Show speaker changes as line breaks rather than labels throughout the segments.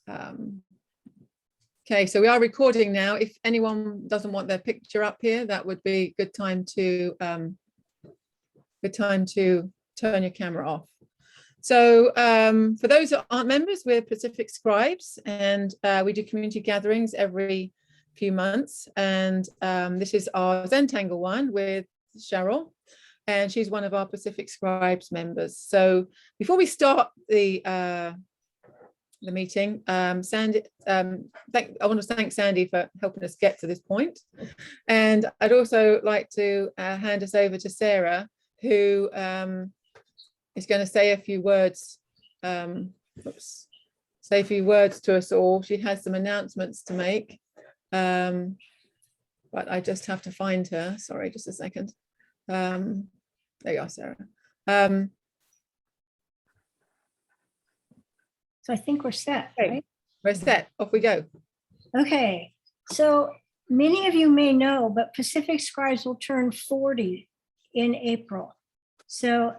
Okay, so we are recording now. If anyone doesn't want their picture up here, that would be a good time to turn your camera off. So for those that aren't members, we're Pacific Scribes, and we do community gatherings every few months. And this is our Zentangle one with Cheryl, and she's one of our Pacific Scribes members. So before we start the meeting, Sandy, I want to thank Sandy for helping us get to this point. And I'd also like to hand us over to Sarah, who is going to say a few words, to us all. She has some announcements to make, but I just have to find her. Sorry, just a second. There you are, Sarah.
So I think we're set, right?
We're set. Off we go.
Okay. So many of you may know, but Pacific Scribes will turn 40 in April. So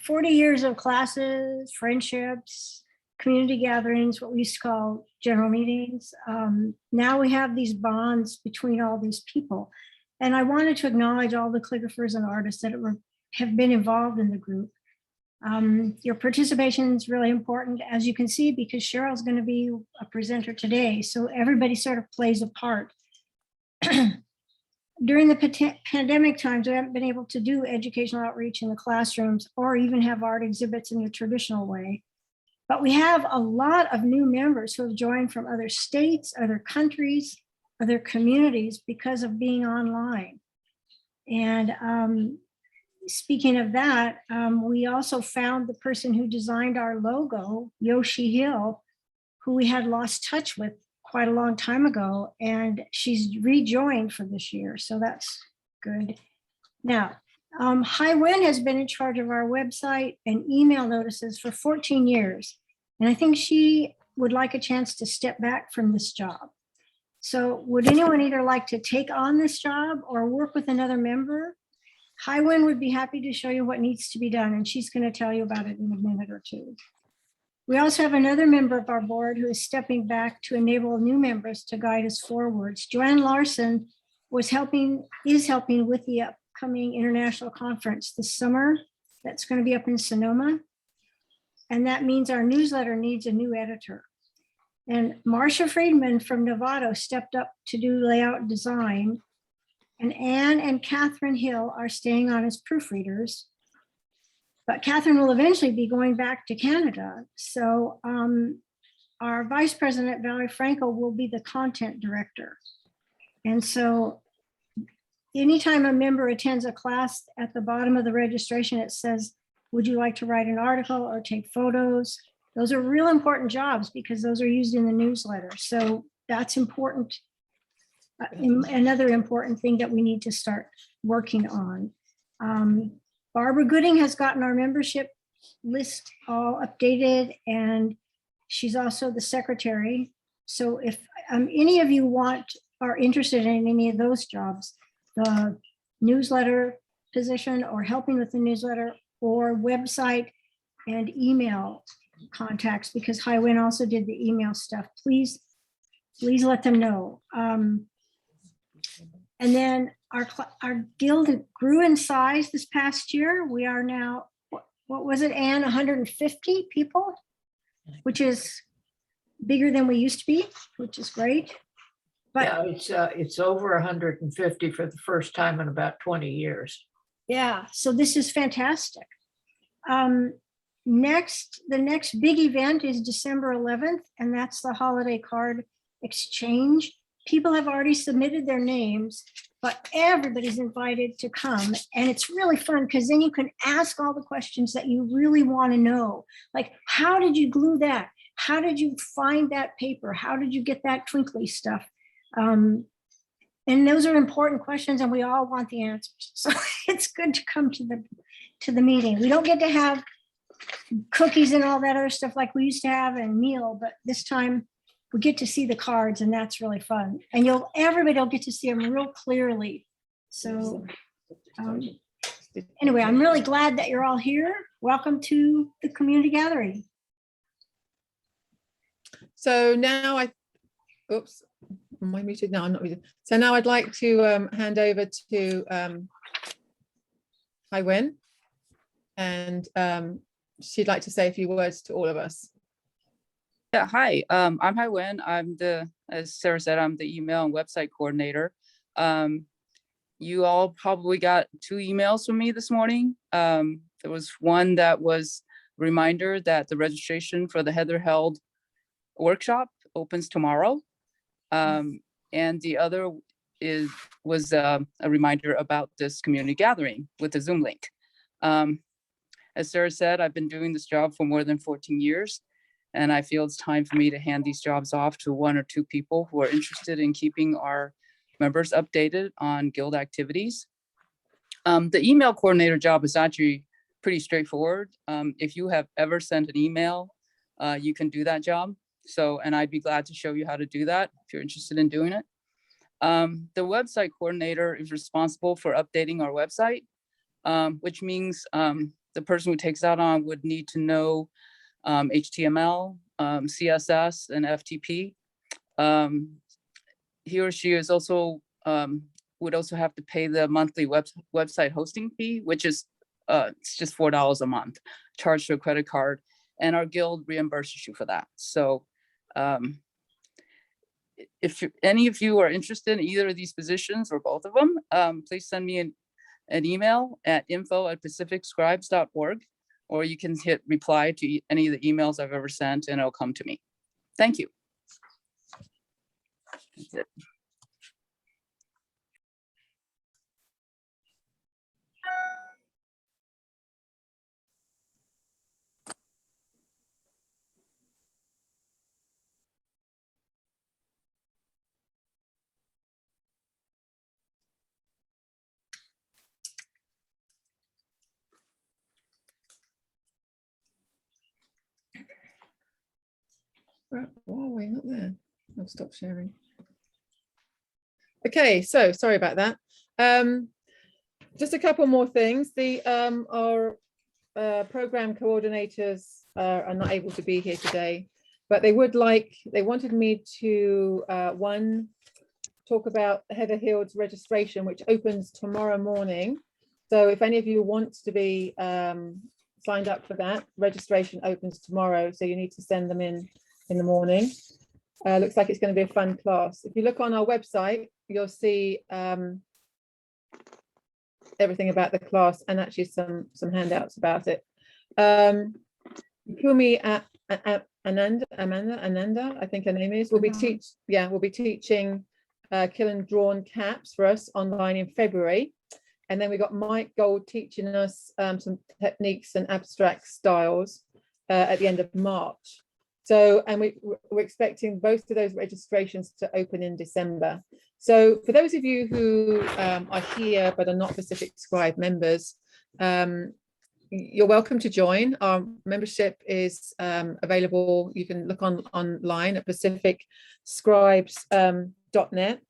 40 years of classes, friendships, community gatherings, what we used to call general meetings. Now we have these bonds between all these people. And I wanted to acknowledge all the calligraphers and artists that have been involved in the group. Your participation is really important, as you can see, because Cheryl's going to be a presenter today. So everybody sort of plays a part. During the pandemic times, we haven't been able to do educational outreach in the classrooms or even have art exhibits in the traditional way. But we have a lot of new members who have joined from other states, other countries, other communities because of being online. And speaking of that, we also found the person who designed our logo, Yoshi Hill, who we had lost touch with quite a long time ago, and she's rejoined for this year, so that's good. Now, High Wind has been in charge of our website and email notices for 14 years, and I think she would like a chance to step back from this job. So would anyone either like to take on this job or work with another member? High Wind would be happy to show you what needs to be done, and she's going to tell you about it in a minute or two. We also have another member of our board who is stepping back to enable new members to guide us forwards. Joanne Larson is helping with the upcoming international conference this summer. That's going to be up in Sonoma. And that means our newsletter needs a new editor. And Marcia Friedman from Novato stepped up to do layout design. And Anne and Catherine Hill are staying on as proofreaders. But Catherine will eventually be going back to Canada. So our Vice President, Valerie Franco, will be the content director. And so anytime a member attends a class, at the bottom of the registration, it says, would you like to write an article or take photos? Those are real important jobs because those are used in the newsletter. So that's important. Another important thing that we need to start working on. Barbara Gooding has gotten our membership list all updated, and she's also the secretary. So if any of you are interested in any of those jobs, the newsletter position or helping with the newsletter or website and email contacts, because High Wind also did the email stuff, please let them know. And then our guild grew in size this past year. We are now, what was it, Anne, 150 people, which is bigger than we used to be, which is great. But
yeah, it's over 150 for the first time in about 20 years.
Yeah, so this is fantastic. The next big event is December 11th, and that's the holiday card exchange. People have already submitted their names, but everybody's invited to come. And it's really fun because then you can ask all the questions that you really want to know. Like, how did you glue that? How did you find that paper? How did you get that twinkly stuff? And those are important questions, and we all want the answers. So it's good to come to the meeting. We don't get to have cookies and all that other stuff like we used to have and meal, but this time we get to see the cards, and that's really fun. And everybody will get to see them real clearly. So anyway, I'm really glad that you're all here. Welcome to the community gathering.
So now oops, am I muted? No, I'm not muted. So now I'd like to hand over to Hai Wen, and she'd like to say a few words to all of us.
Yeah, hi, I'm Hai Wen. As Sarah said, I'm the email and website coordinator. You all probably got 2 emails from me this morning. There was one that was a reminder that the registration for the Heather Held workshop opens tomorrow. And the other was a reminder about this community gathering with the Zoom link. As Sarah said, I've been doing this job for more than 14 years, and I feel it's time for me to hand these jobs off to 1 or 2 people who are interested in keeping our members updated on guild activities. The email coordinator job is actually pretty straightforward. If you have ever sent an email, you can do that job. So, and I'd be glad to show you how to do that if you're interested in doing it. The website coordinator is responsible for updating our website, which means the person who takes that on would need to know HTML, CSS, and FTP. He or she is also would also have to pay the monthly website hosting fee, which is it's just $4 a month, charged to a credit card, and our guild reimburses you for that. So if any of you are interested in either of these positions or both of them, please send me an email at info@pacificscribes.org, or you can hit reply to any of the emails I've ever sent and it'll come to me. Thank you. That's it.
Right, why are we not there? I'll stop sharing. Okay, so sorry about that. Just a couple more things. Our program coordinators are not able to be here today, but they wanted me to one, talk about Heather Hild's registration, which opens tomorrow morning. So if any of you want to be signed up for that, registration opens tomorrow, so you need to send them in the morning. Looks like it's going to be a fun class. If you look on our website, you'll see everything about the class and actually some handouts about it. Kumi Ananda, I think her name is, will be teaching kiln drawn caps for us online in February. And then we got Mike Gold teaching us some techniques and abstract styles at the end of March. So, and we're expecting both of those registrations to open in December. So for those of you who are here but are not Pacific Scribe members, you're welcome to join. Our membership is available. You can look online at pacificscribes.net.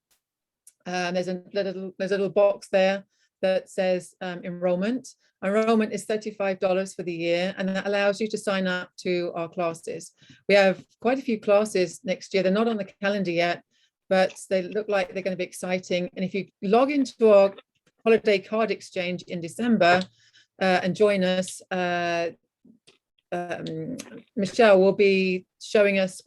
There's a little box there that says enrollment. Enrollment is $35 for the year, and that allows you to sign up to our classes. We have quite a few classes next year. They're not on the calendar yet, but they look like they're going to be exciting. And if you log into our holiday card exchange in December and join us, Michelle will be showing us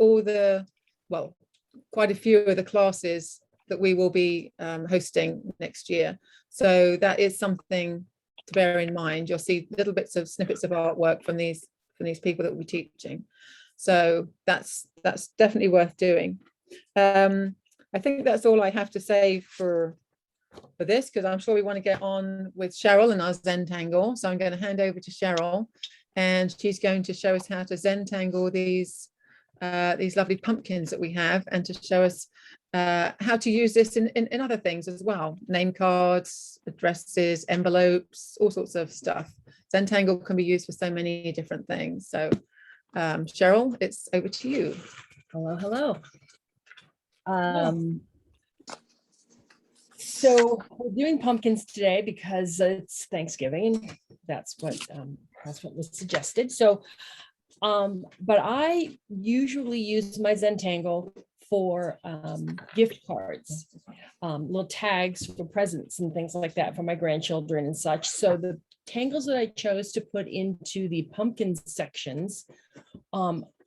quite a few of the classes that we will be hosting next year. So that is something to bear in mind. You'll see little snippets of artwork from these people that we'll be teaching. So that's definitely worth doing. I think that's all I have to say for this, because I'm sure we want to get on with Cheryl and our Zentangle. So I'm going to hand over to Cheryl, and she's going to show us how to Zentangle these lovely pumpkins that we have, and to show us how to use this in other things as well. Name cards, addresses, envelopes, all sorts of stuff. Zentangle can be used for so many different things. So Cheryl, it's over to you.
Hello. So we're doing pumpkins today because it's Thanksgiving. That's what was suggested. So But I usually use my Zentangle for gift cards, little tags for presents and things like that for my grandchildren and such. So the tangles that I chose to put into the pumpkin sections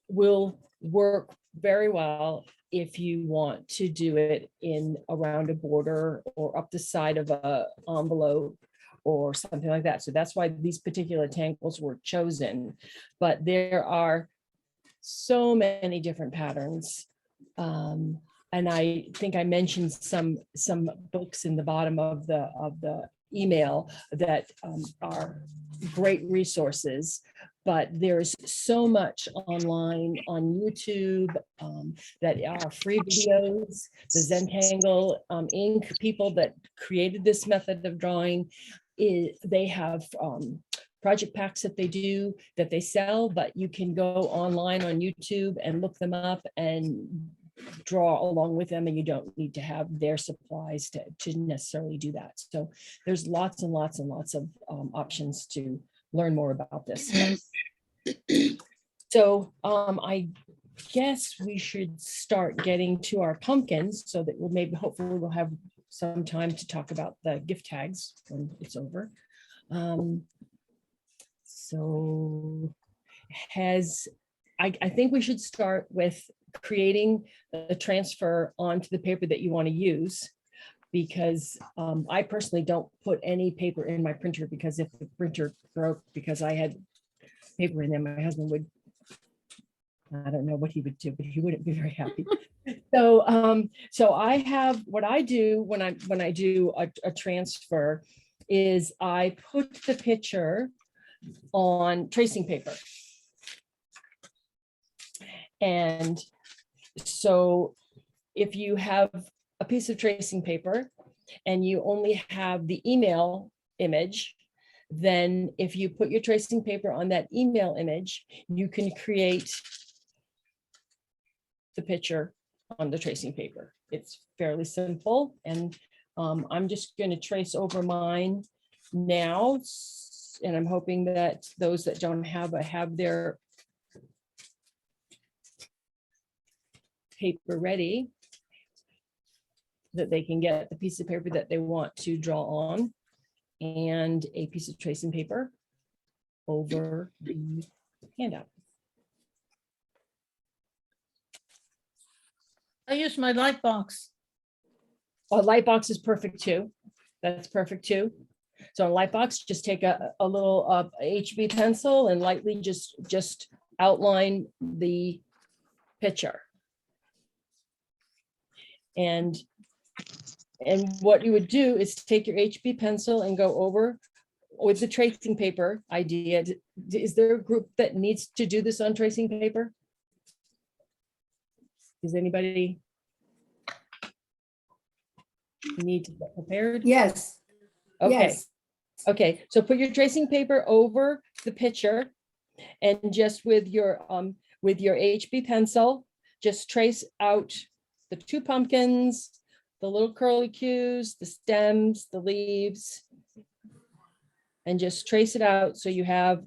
will work very well if you want to do it in around a border or up the side of a envelope or something like that. So that's why these particular tangles were chosen. But there are so many different patterns. And I think I mentioned some books in the bottom of the email that are great resources. But there's so much online on YouTube that are free videos. The Zentangle ink people that created this method of drawing, they have project packs that they do that they sell, but you can go online on YouTube and look them up and draw along with them, and you don't need to have their supplies to necessarily do that. So there's lots and lots and lots of options to learn more about this. So I guess we should start getting to our pumpkins so that we'll maybe hopefully we'll have some time to talk about the gift tags when it's over. So I think we should start with creating a transfer onto the paper that you want to use, because I personally don't put any paper in my printer, because if the printer broke because I had paper in there, my husband would, I don't know what he would do, but he wouldn't be very happy. So so I have, what I do when I do a transfer is I put the picture on tracing paper. And so if you have a piece of tracing paper and you only have the email image, then if you put your tracing paper on that email image, you can create the picture on the tracing paper. It's fairly simple. And I'm just going to trace over mine now. And I'm hoping that those that don't have their paper ready, that they can get the piece of paper that they want to draw on and a piece of tracing paper over the handout.
I use my light box.
A light box is perfect too. That's perfect too. So a light box, just take a little HB pencil and lightly just outline the picture. And what you would do is take your HB pencil and go over with the tracing paper idea. Is there a group that needs to do this on tracing paper? Does anybody need to get prepared?
Yes.
Okay.
Yes.
Okay, so put your tracing paper over the picture and just with your HB pencil, just trace out the two pumpkins, the little curly cues, the stems, the leaves, and just trace it out so you have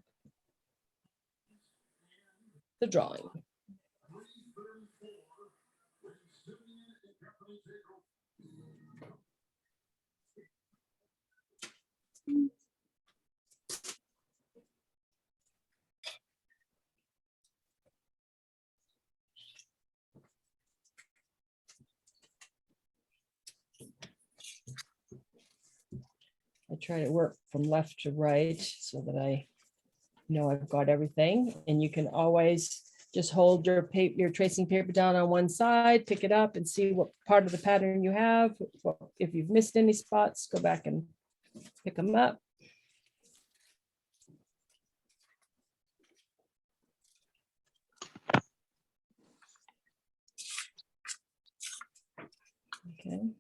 the drawing. I try to work from left to right so that I know I've got everything. And you can always just hold your tracing paper down on one side, pick it up and see what part of the pattern you have. If you've missed any spots, go back and pick them up. Okay.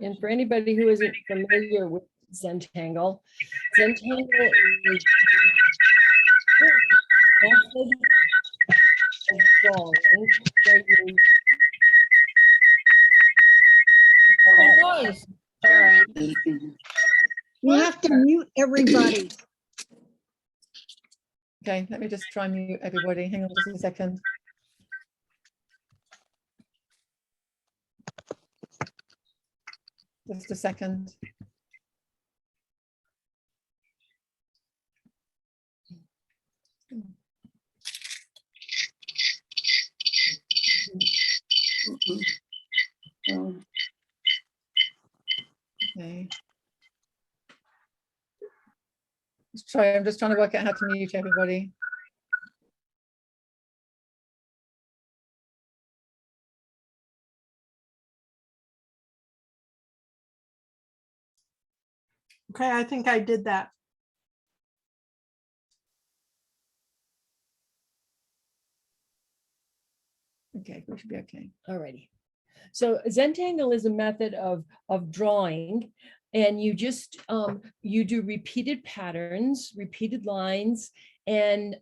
And for anybody who isn't familiar with Zentangle, Zentangle is a method of drawing where you
Sorry.
You have to mute everybody.
Okay, let me just try and mute everybody. Hang on just a second. Just a second. Okay. Sorry, I'm just trying to work out how to mute everybody.
Okay, I think I did that.
Okay, we should be okay.
Alrighty. So Zentangle is a method of drawing, and you just you do repeated patterns, repeated lines, and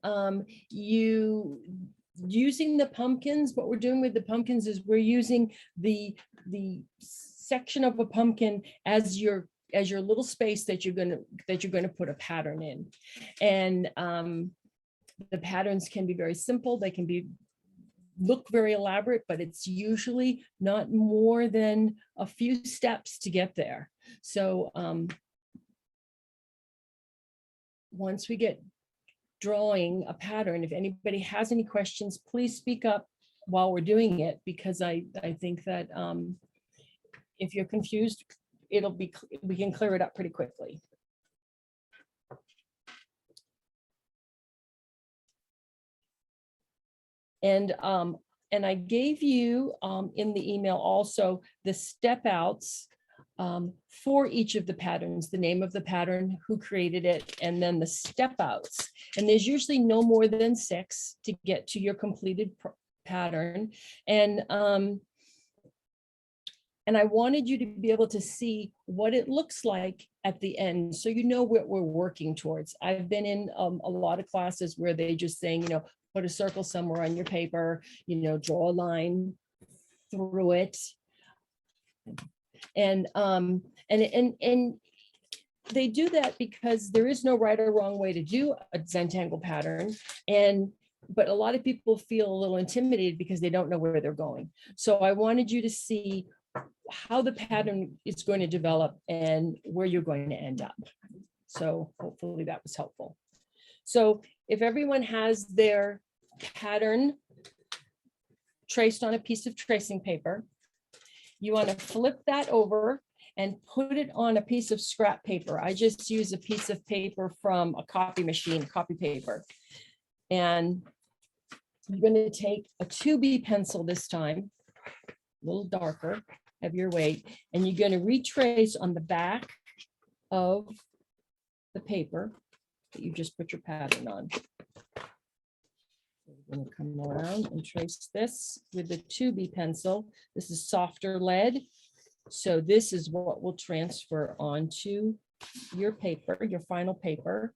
you using the pumpkins. What we're doing with the pumpkins is we're using the section of a pumpkin as your little space that you're gonna put a pattern in, and the patterns can be very simple. They can be look very elaborate, but it's usually not more than a few steps to get there. So once we get drawing a pattern, if anybody has any questions, please speak up while we're doing it, because I think that if you're confused, we can clear it up pretty quickly. And I gave you in the email also the step outs for each of the patterns, the name of the pattern, who created it, and then the step outs. And there's usually no more than 6 to get to your completed pattern. And I wanted you to be able to see what it looks like at the end, so you know what we're working towards. I've been in a lot of classes where they just saying, you know, put a circle somewhere on your paper, you know, draw a line through it. And they do that because there is no right or wrong way to do a Zentangle pattern. But a lot of people feel a little intimidated because they don't know where they're going. So I wanted you to see how the pattern is going to develop and where you're going to end up. So hopefully that was helpful. So if everyone has their pattern traced on a piece of tracing paper, you want to flip that over and put it on a piece of scrap paper. I just use a piece of paper from a copy machine, copy paper. And you're going to take a 2B pencil this time, a little darker, heavier weight, and you're going to retrace on the back of the paper that you just put your pattern on. We're going to come around and trace this with the 2B pencil. This is softer lead. So this is what will transfer onto your paper, your final paper.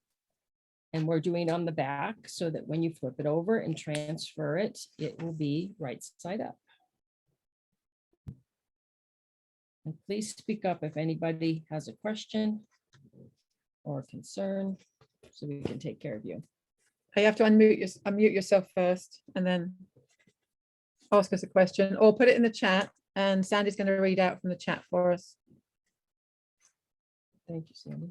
And we're doing on the back so that when you flip it over and transfer it, it will be right side up. And please speak up if anybody has a question or concern, so we can take care of you.
You have to unmute yourself first and then ask us a question, or put it in the chat and Sandy's going to read out from the chat for us.
Thank you, Sandy.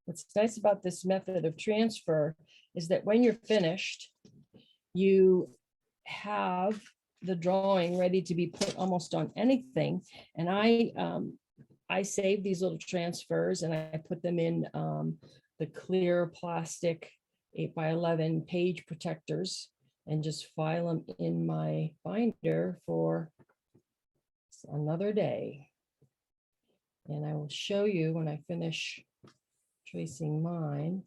What's nice about this method of transfer is that when you're finished, you have the drawing ready to be put almost on anything. And I save these little transfers and I put them in the clear plastic 8x11 page protectors and just file them in my binder for another day. And I will show you when I finish tracing mine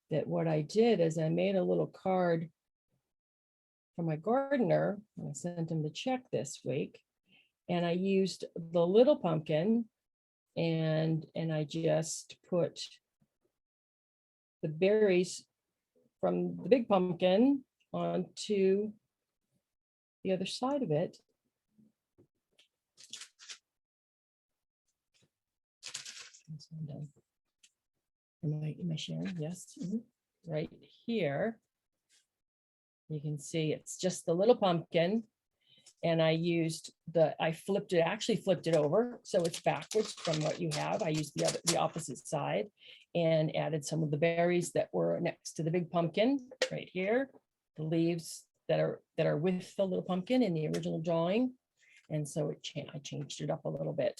that what I did is I made a little card for my gardener. And I sent him the check this week. And I used the little pumpkin and I just put the berries from the big pumpkin onto the other side of it. Am I sharing? Yes. Right here. You can see it's just the little pumpkin. And I actually flipped it over. So it's backwards from what you have. I used the opposite side and added some of the berries that were next to the big pumpkin right here. The leaves that are with the little pumpkin in the original drawing. And so I changed it up a little bit.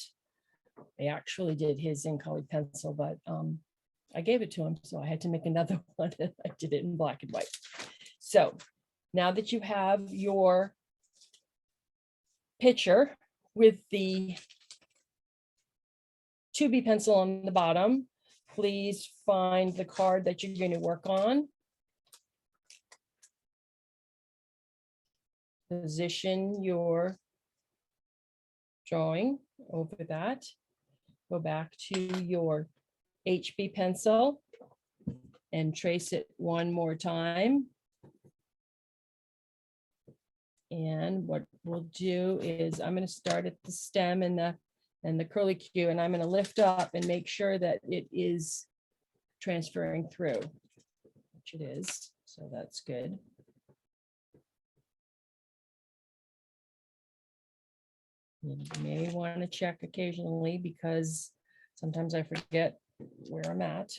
I actually did his in colored pencil, but I gave it to him. So I had to make another one. I did it in black and white. So now that you have your picture with the 2B pencil on the bottom, please find the card that you're going to work on. Position your drawing over that. Go back to your HB pencil and trace it one more time. And what we'll do is I'm going to start at the stem and the curly Q, and I'm going to lift up and make sure that it is transferring through, which it is. So that's good. You may want to check occasionally because sometimes I forget where I'm at.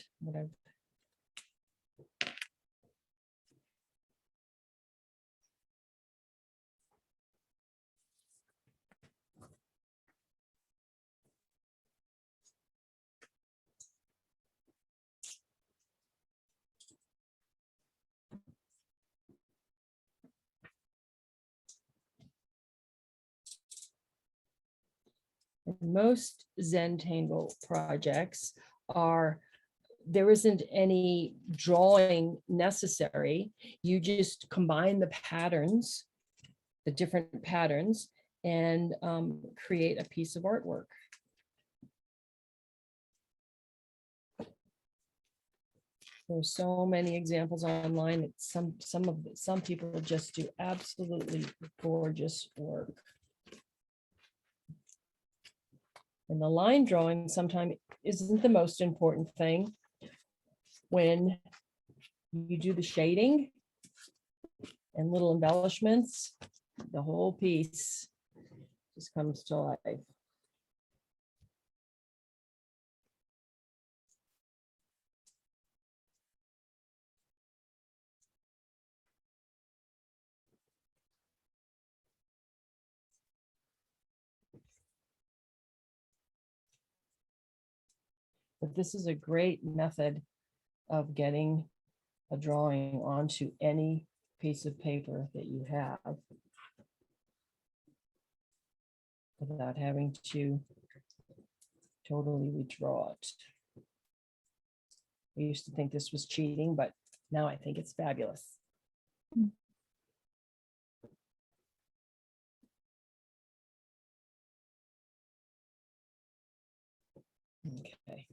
Most Zentangle projects there isn't any drawing necessary. You just combine the patterns, the different patterns, and create a piece of artwork. There's so many examples online. Some people just do absolutely gorgeous work. And the line drawing sometimes isn't the most important thing. When you do the shading and little embellishments, the whole piece just comes to life. But this is a great method of getting a drawing onto any piece of paper that you have without having to totally redraw it. I used to think this was cheating, but now I think it's fabulous. Okay.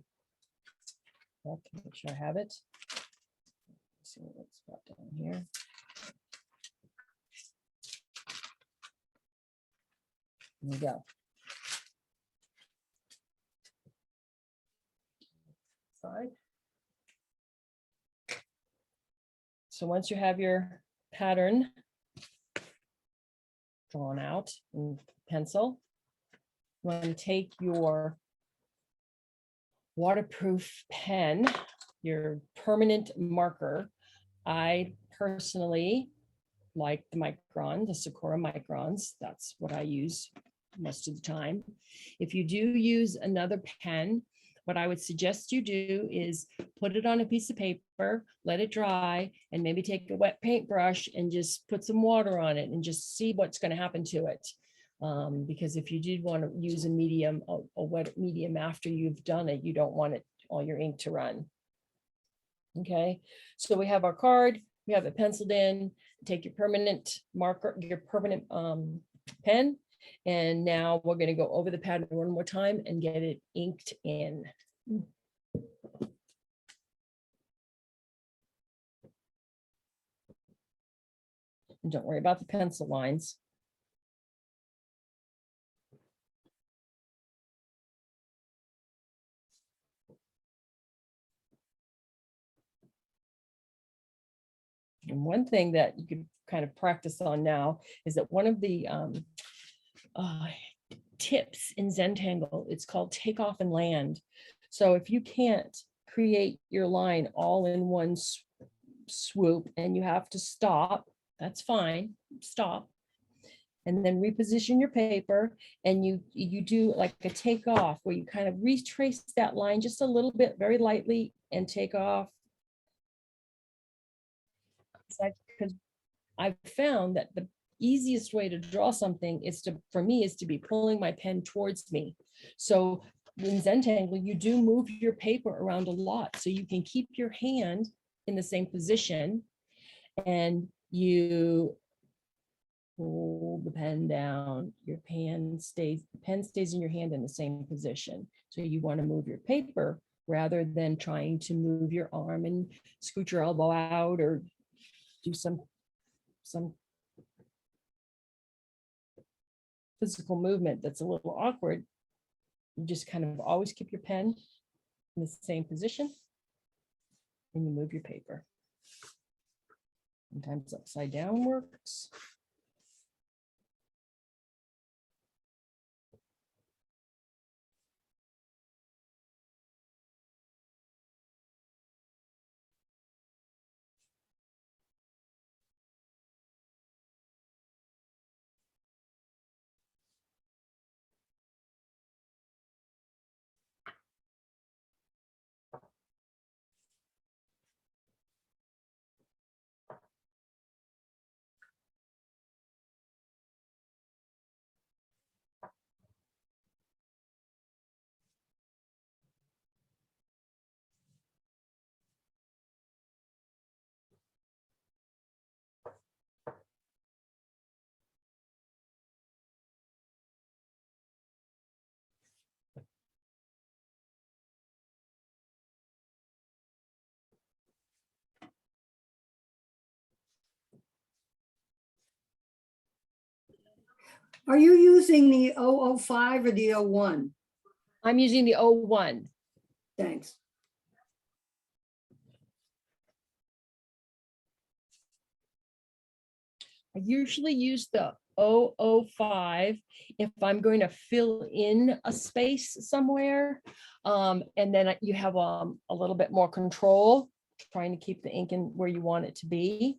Well, make sure I have it. Let's see what's got down here. There we go. Side. So once you have your pattern drawn out in pencil, you want to take your waterproof pen, your permanent marker. I personally like the micron, the Sakura microns. That's what I use most of the time. If you do use another pen, what I would suggest you do is put it on a piece of paper, let it dry, and maybe take a wet paintbrush and just put some water on it and just see what's going to happen to it. Because if you did want to use a medium, a wet medium after you've done it, you don't want it all your ink to run. Okay, so we have our card, we have it penciled in. Take your permanent marker, your permanent pen, and now we're going to go over the pattern one more time and get it inked in. And don't worry about the pencil lines. And one thing that you could kind of practice on now is that one of the tips in Zentangle, it's called take off and land. So if you can't create your line all in one swoop and you have to stop, that's fine, stop. And then reposition your paper, and you do like a take off where you kind of retrace that line just a little bit, very lightly, and take off. Because I've found that the easiest way to draw something is for me is to be pulling my pen towards me. So in Zentangle, you do move your paper around a lot, so you can keep your hand in the same position, and you pull the pen down, the pen stays in your hand in the same position. So you want to move your paper rather than trying to move your arm and scoot your elbow out or do some physical movement that's a little awkward. You just kind of always keep your pen in the same position and you move your paper. Sometimes upside down works.
Are you using the 005 or the 01?
I'm using the 01.
Thanks.
I usually use the 005 if I'm going to fill in a space somewhere. And then you have a little bit more control, trying to keep the ink in where you want it to be.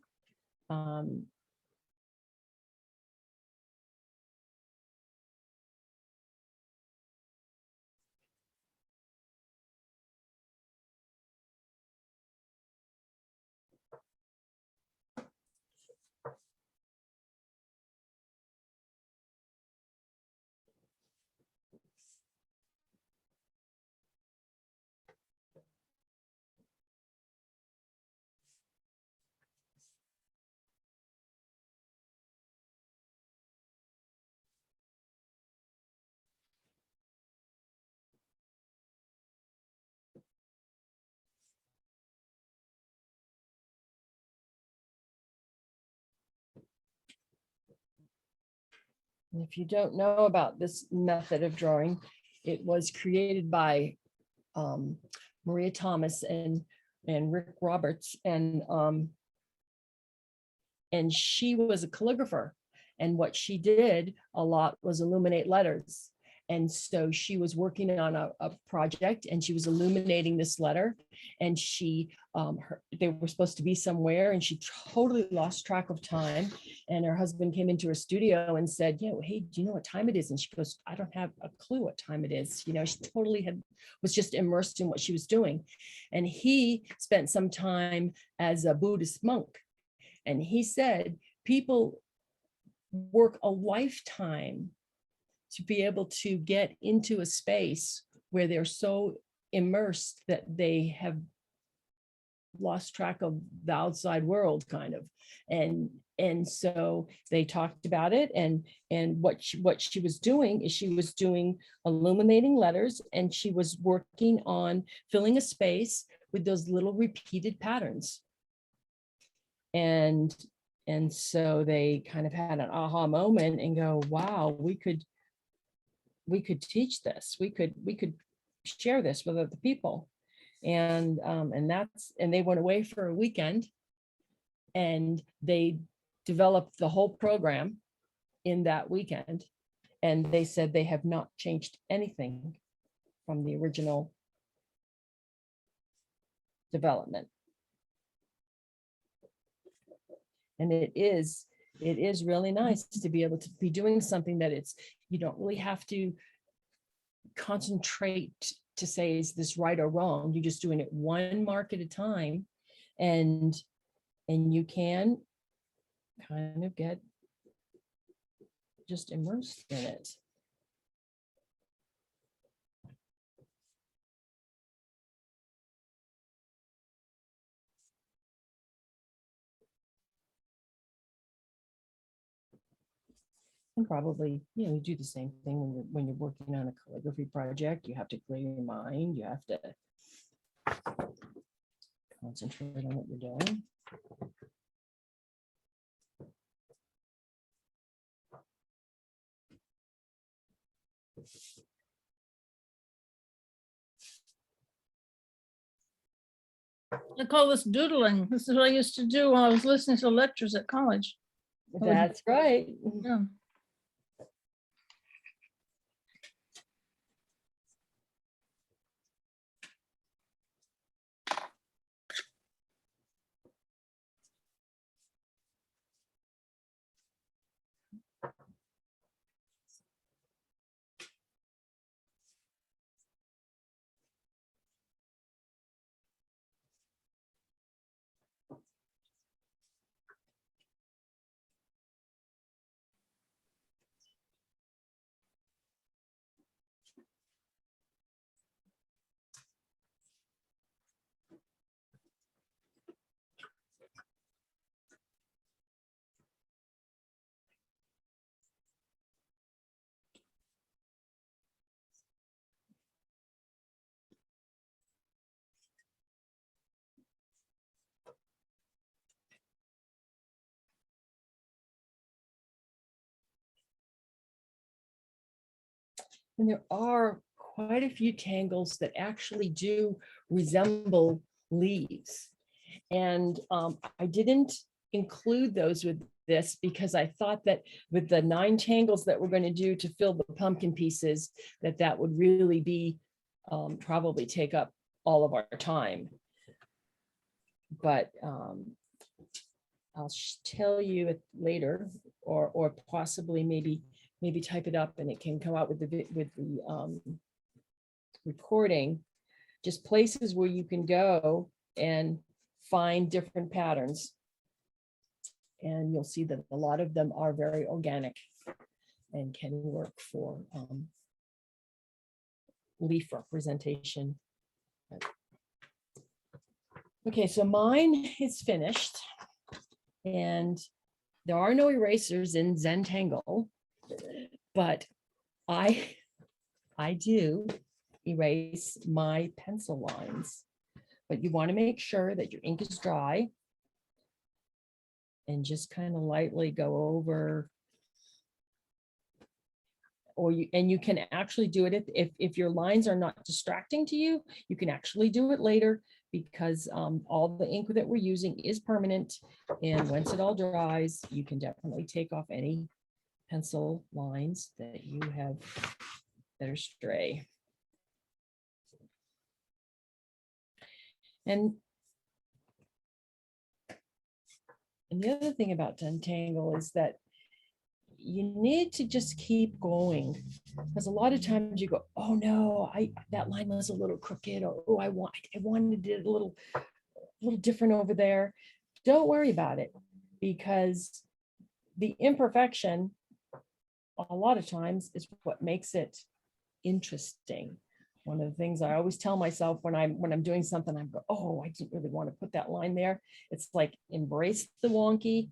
And if you don't know about this method of drawing, it was created by Maria Thomas and Rick Roberts, and she was a calligrapher. And what she did a lot was illuminate letters. And so she was working on a project and she was illuminating this letter, and they were supposed to be somewhere and she totally lost track of time. And her husband came into her studio and said, hey, do you know what time it is? And she goes, I don't have a clue what time it is. She totally was just immersed in what she was doing. And he spent some time as a Buddhist monk. And he said, people work a lifetime to be able to get into a space where they're so immersed that they have lost track of the outside world, kind of. And so they talked about it, and what she was doing is she was doing illuminating letters, and she was working on filling a space with those little repeated patterns. And so they kind of had an aha moment and go, wow, we could teach this. We could share this with other people. And they went away for a weekend and they developed the whole program in that weekend. And they said they have not changed anything from the original development. And it is really nice to be able to be doing something that you don't really have to concentrate to say, is this right or wrong? You're just doing it one mark at a time, and you can kind of get just immersed in it. And probably, you do the same thing when you're working on a calligraphy project. You have to clear your mind. You have to concentrate on what you're doing.
I call this doodling. This is what I used to do when I was listening to lectures at college.
That's right.
Yeah.
And there are quite a few tangles that actually do resemble leaves. And I didn't include those with this because I thought that with the 9 tangles that we're going to do to fill the pumpkin pieces, that would really be probably take up all of our time. But I'll tell you it later, or possibly maybe type it up and it can come out with the recording, just places where you can go and find different patterns. And you'll see that a lot of them are very organic and can work for leaf representation. Okay, so mine is finished and there are no erasers in Zentangle, but I do erase my pencil lines. But you want to make sure that your ink is dry and just kind of lightly go over, or you can actually do it if your lines are not distracting to you, you can actually do it later, because all the ink that we're using is permanent, and once it all dries, you can definitely take off any pencil lines that you have that are stray. And the other thing about Zentangle is that you need to just keep going, because a lot of times you go, oh no, that line was a little crooked, or oh, I wanted it a little different over there. Don't worry about it, because the imperfection a lot of times is what makes it interesting. One of the things I always tell myself when I'm doing something, I go, oh, I didn't really want to put that line there. It's like, embrace the wonky.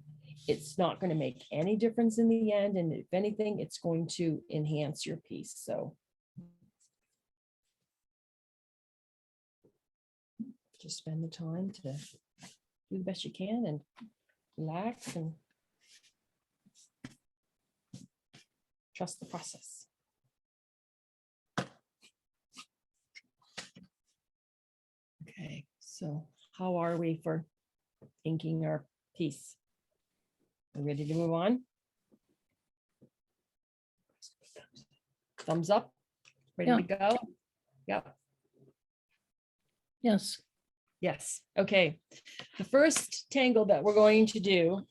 It's not going to make any difference in the end. And if anything, it's going to enhance your piece. So just spend the time to do the best you can and relax and trust the process. Okay, so how are we for inking our piece? Are we ready to move on? Thumbs up, ready to go? Yep.
Yes.
Yes, okay. The first tangle that we're going to do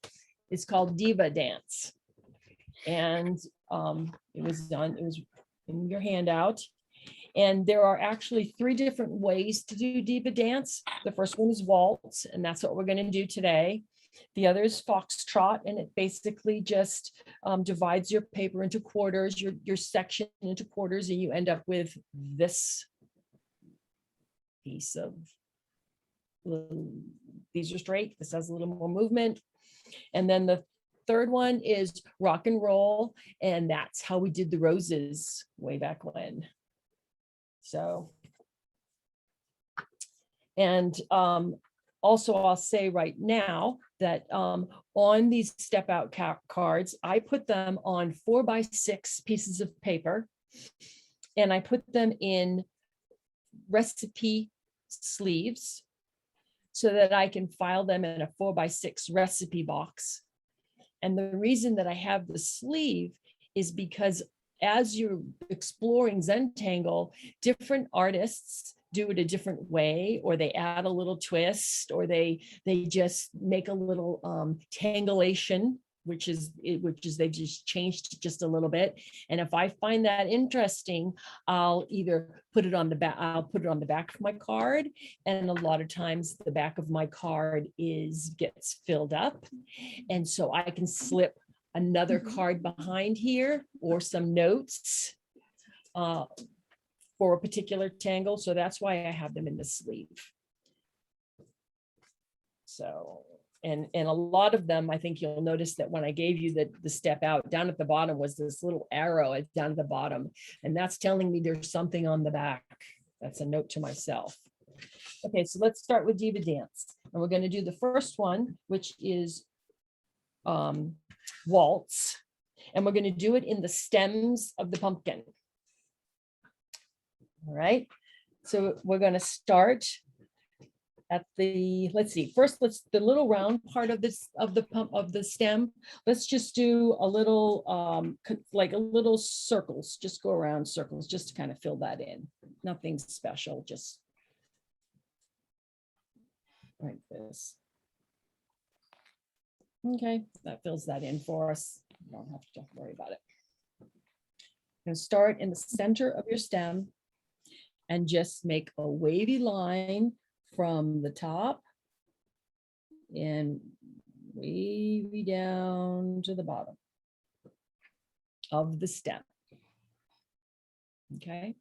is called Diva Dance. And it was in your handout. And there are actually 3 different ways to do Diva Dance. The first one is waltz, and that's what we're going to do today. The other is foxtrot, and it basically just divides your paper into quarters, your section into quarters, and you end up with this piece of these are straight. This has a little more movement. And then the third one is rock and roll, and that's how we did the roses way back when. So, and also I'll say right now that on these step out cards, I put them on 4x6 pieces of paper, and I put them in recipe sleeves so that I can file them in a 4x6 recipe box. And the reason that I have the sleeve is because as you're exploring Zentangle, different artists do it a different way, or they add a little twist, or they just make a little tangulation, which is they've just changed just a little bit. And if I find that interesting, I'll either put it on the back, of my card. And a lot of times the back of my card gets filled up. And so I can slip another card behind here or some notes for a particular tangle. So that's why I have them in the sleeve. So, and a lot of them, I think you'll notice that when I gave you the step out, down at the bottom was this little arrow down at the bottom. And that's telling me there's something on the back. That's a note to myself. Okay, so let's start with Diva Dance. And we're going to do the first one, which is waltz. And we're going to do it in the stems of the pumpkin. All right, so we're going to start at the, let's see, first the little round part of this of the stem. Let's just do a little like a little circles, just go around circles just to kind of fill that in. Nothing special, just like this. Okay, that fills that in for us. You don't have to worry about it. You're going to start in the center of your stem and just make a wavy line from the top and wavy down to the bottom of the stem. Okay.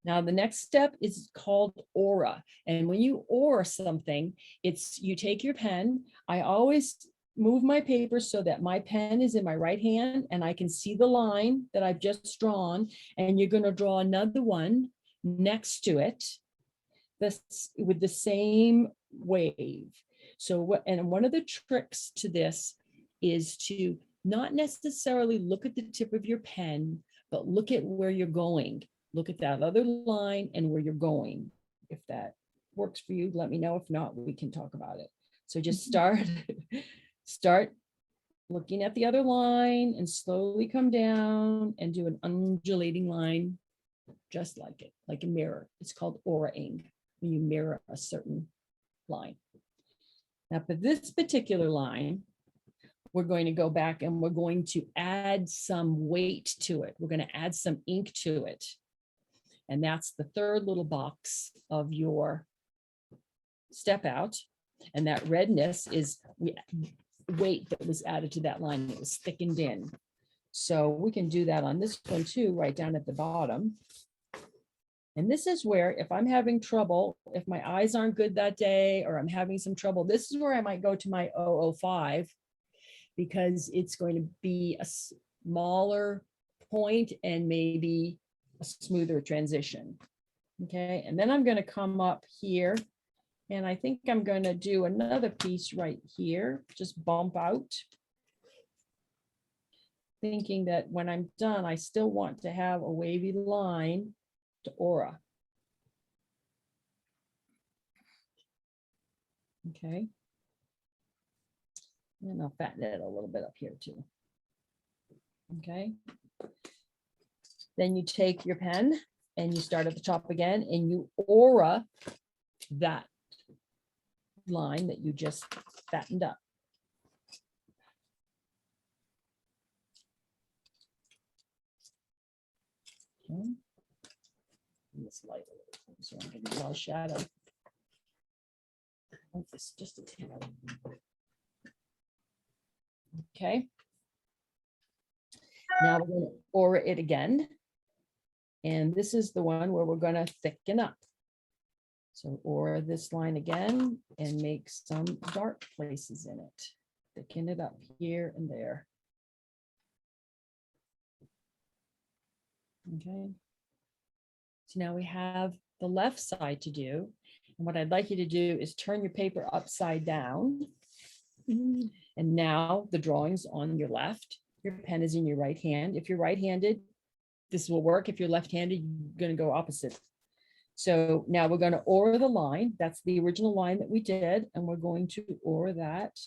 Now the next step is called aura. And when you aura something, you take your pen. I always move my paper so that my pen is in my right hand and I can see the line that I've just drawn. And you're going to draw another one next to it, with the same wave. So and one of the tricks to this is to not necessarily look at the tip of your pen, but look at where you're going. Look at that other line and where you're going. If that works for you, let me know. If not, we can talk about it. So just start looking at the other line and slowly come down and do an undulating line, just like it, like a mirror. It's called aura-ing, when you mirror a certain line. Now, for this particular line, we're going to go back and we're going to add some weight to it. We're going to add some ink to it. And that's the third little box of your step out. And that redness is weight that was added to that line. It was thickened in. So we can do that on this one too, right down at the bottom. And this is where, if I'm having trouble, if my eyes aren't good that day, or I'm having some trouble, this is where I might go to my 005, because it's going to be a smaller point and maybe a smoother transition. Okay, and then I'm going to come up here, and I think I'm going to do another piece right here, just bump out. Thinking that when I'm done, I still want to have a wavy line to aura. Okay. And I'll fatten it a little bit up here too. Okay. Then you take your pen and you start at the top again and you aura that line that you just fattened up. Okay. This light a little, so I'm getting a lot of shadow. This just a tad. Okay. Now we're going to aura it again. And this is the one where we're going to thicken up. So aura this line again and make some dark places in it. Thicken it up here and there. Okay. So now we have the left side to do. And what I'd like you to do is turn your paper upside down. And now the drawing's on your left. Your pen is in your right hand. If you're right-handed, this will work. If you're left-handed, you're going to go opposite. So now we're going to aura the line. That's the original line that we did. And we're going to aura that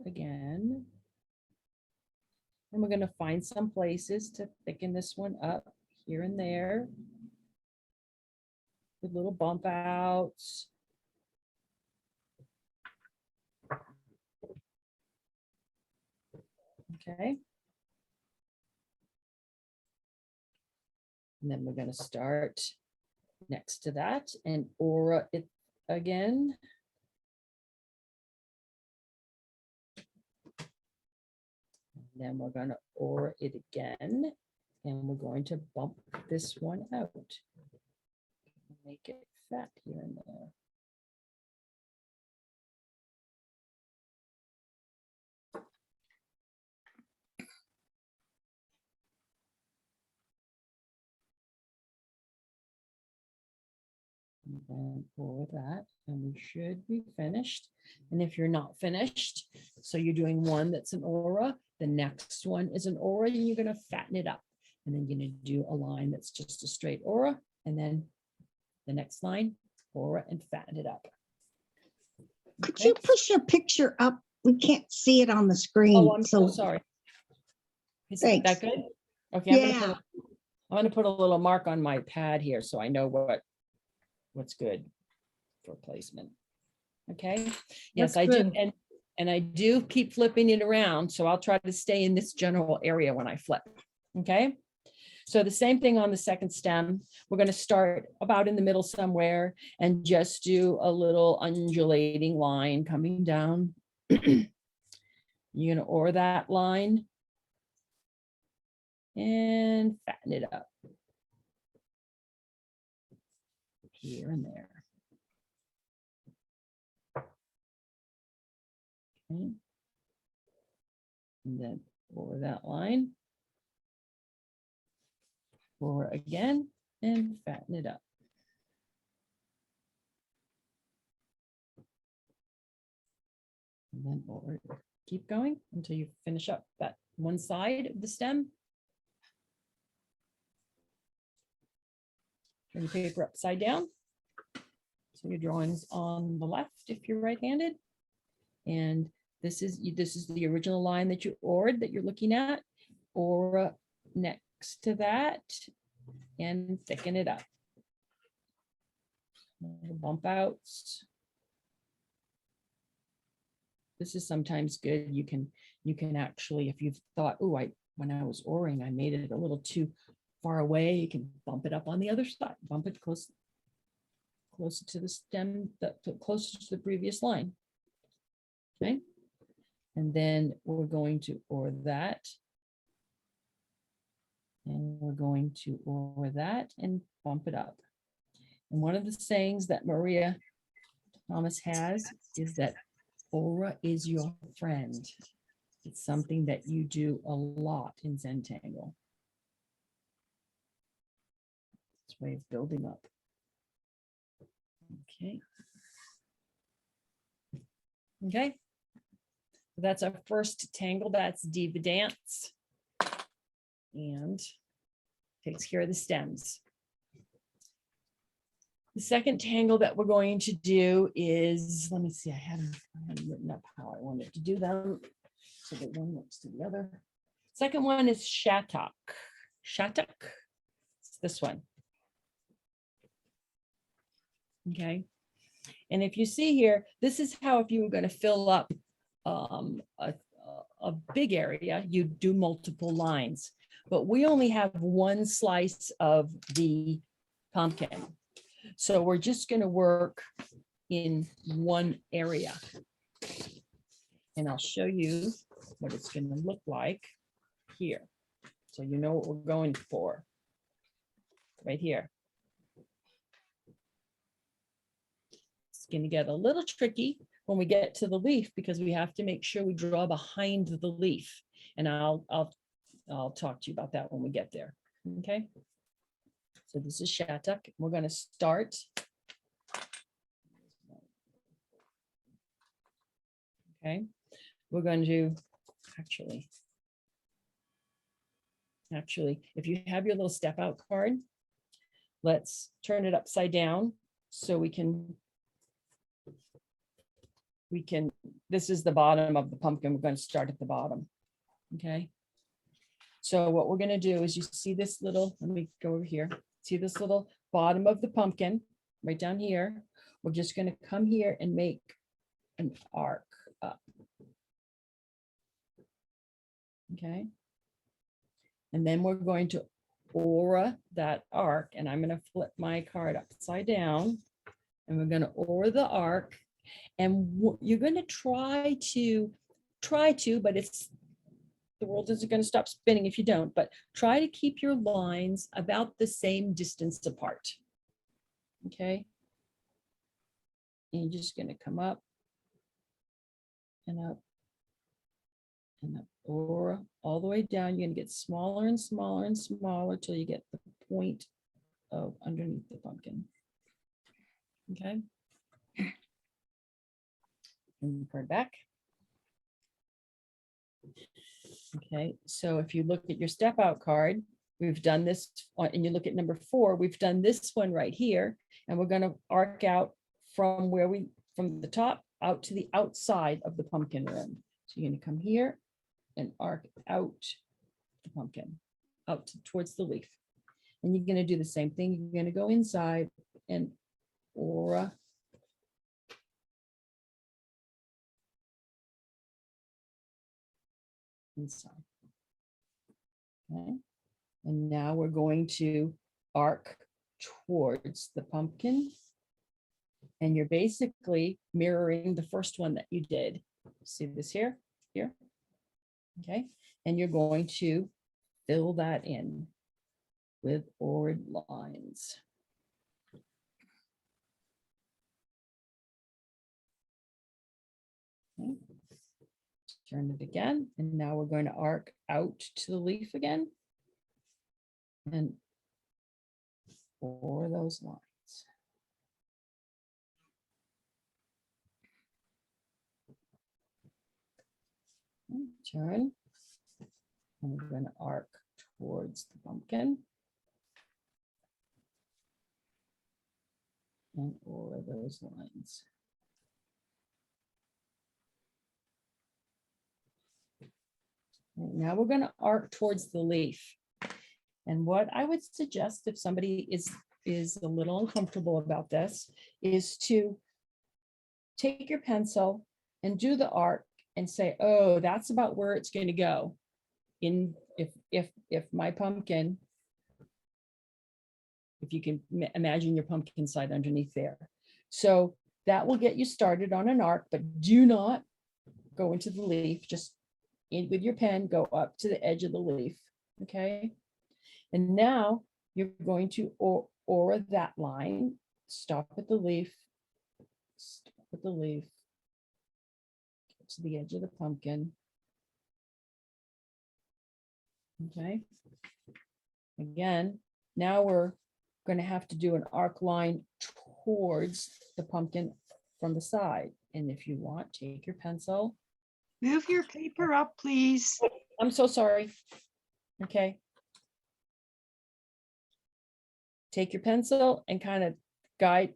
again. And we're going to find some places to thicken this one up here and there with little bump outs. Okay. And then we're going to start next to that and aura it again. And then we're going to aura it again. And we're going to bump this one out. Make it fat here and there. And then pour that, and we should be finished. And if you're not finished, so you're doing one that's an aura, the next one is an aura, and you're going to fatten it up. And then you're going to do a line that's just a straight aura, and then the next line, aura, and fatten it up.
Could
Okay.
you push your picture up? We can't see it on the screen.
Oh, I'm so sorry. Is that
Thanks.
good? Okay,
Yeah.
I'm gonna put a little mark on my pad here so I know what's good for placement. Okay. Yes,
That's
I do.
good.
And I do keep flipping it around. So I'll try to stay in this general area when I flip. Okay. So the same thing on the second stem. We're going to start about in the middle somewhere and just do a little undulating line coming down. You're going to aura that line and fatten it up here and there. Okay. And then aura that line. Aura again and fatten it up. And then aura. Keep going until you finish up that one side of the stem. Turn your paper upside down. So your drawing's on the left if you're right-handed. And This is the original line that you ored that you're looking at, or next to that, and thicken it up. Little bump outs. This is sometimes good. You can actually, if you've thought, oh, when I was oring, I made it a little too far away, you can bump it up on the other side, bump it closer to the stem, closer to the previous line. Okay. And then we're going to or that. And we're going to or that and bump it up. And one of the sayings that Maria Thomas has is that aura is your friend. It's something that you do a lot in Zentangle. It's a way of building up. Okay. Okay. That's our first tangle. That's Diva Dance. And takes care of the stems. The second tangle that we're going to do is, let me see, I had written up how I wanted to do them. So the one next to the other. Second one is Shattuck. Shattuck. It's this one. Okay. And if you see here, this is how if you were going to fill up a big area, you do multiple lines. But we only have one slice of the pumpkin. So we're just going to work in one area. And I'll show you what it's going to look like here. So you know what we're going for right here. It's going to get a little tricky when we get to the leaf because we have to make sure we draw behind the leaf. And I'll talk to you about that when we get there. Okay. So this is Shattuck. We're going to start. Okay. We're going to actually, if you have your little step out card, let's turn it upside down so we can, this is the bottom of the pumpkin. We're going to start at the bottom. Okay. So what we're going to do is you see this little, let me go over here. See this little bottom of the pumpkin right down here. We're just going to come here and make an arc up. Okay. And then we're going to aura that arc, and I'm going to flip my card upside down, and we're going to aura the arc, and you're going to try to, but it's, the world isn't going to stop spinning if you don't, but try to keep your lines about the same distance apart. Okay. And you're just going to come up and up and up, or all the way down. You're going to get smaller and smaller and smaller till you get the point of underneath the pumpkin. Okay. And you card back. Okay, so if you look at your step out card, we've done this, and you look at number 4, we've done this one right here, and we're going to arc out from from the top out to the outside of the pumpkin rim. So you're going to come here and arc out the pumpkin, out towards the leaf. And you're going to do the same thing. You're going to go inside and aura. Inside. Okay. And now we're going to arc towards the pumpkin. And you're basically mirroring the first one that you did. See this here? Here. Okay. And you're going to fill that in with ored lines. Okay. Turn it again, and now we're going to arc out to the leaf again and for those lines. Okay, turn, and we're going to arc towards the pumpkin and over those lines. Now we're going to arc towards the leaf. And what I would suggest if somebody is a little uncomfortable about this is to take your pencil and do the arc and say, oh, that's about where it's going to go. If my pumpkin, if you can imagine your pumpkin side underneath there. So that will get you started on an arc, but do not go into the leaf. Just with your pen, go up to the edge of the leaf. Okay. And now you're going to aura that line, stop at the leaf, get to the edge of the pumpkin. Okay. Again, now we're going to have to do an arc line towards the pumpkin from the side. And if you want, take your pencil.
Move your paper up, please.
I'm so sorry. Okay. Take your pencil and kind of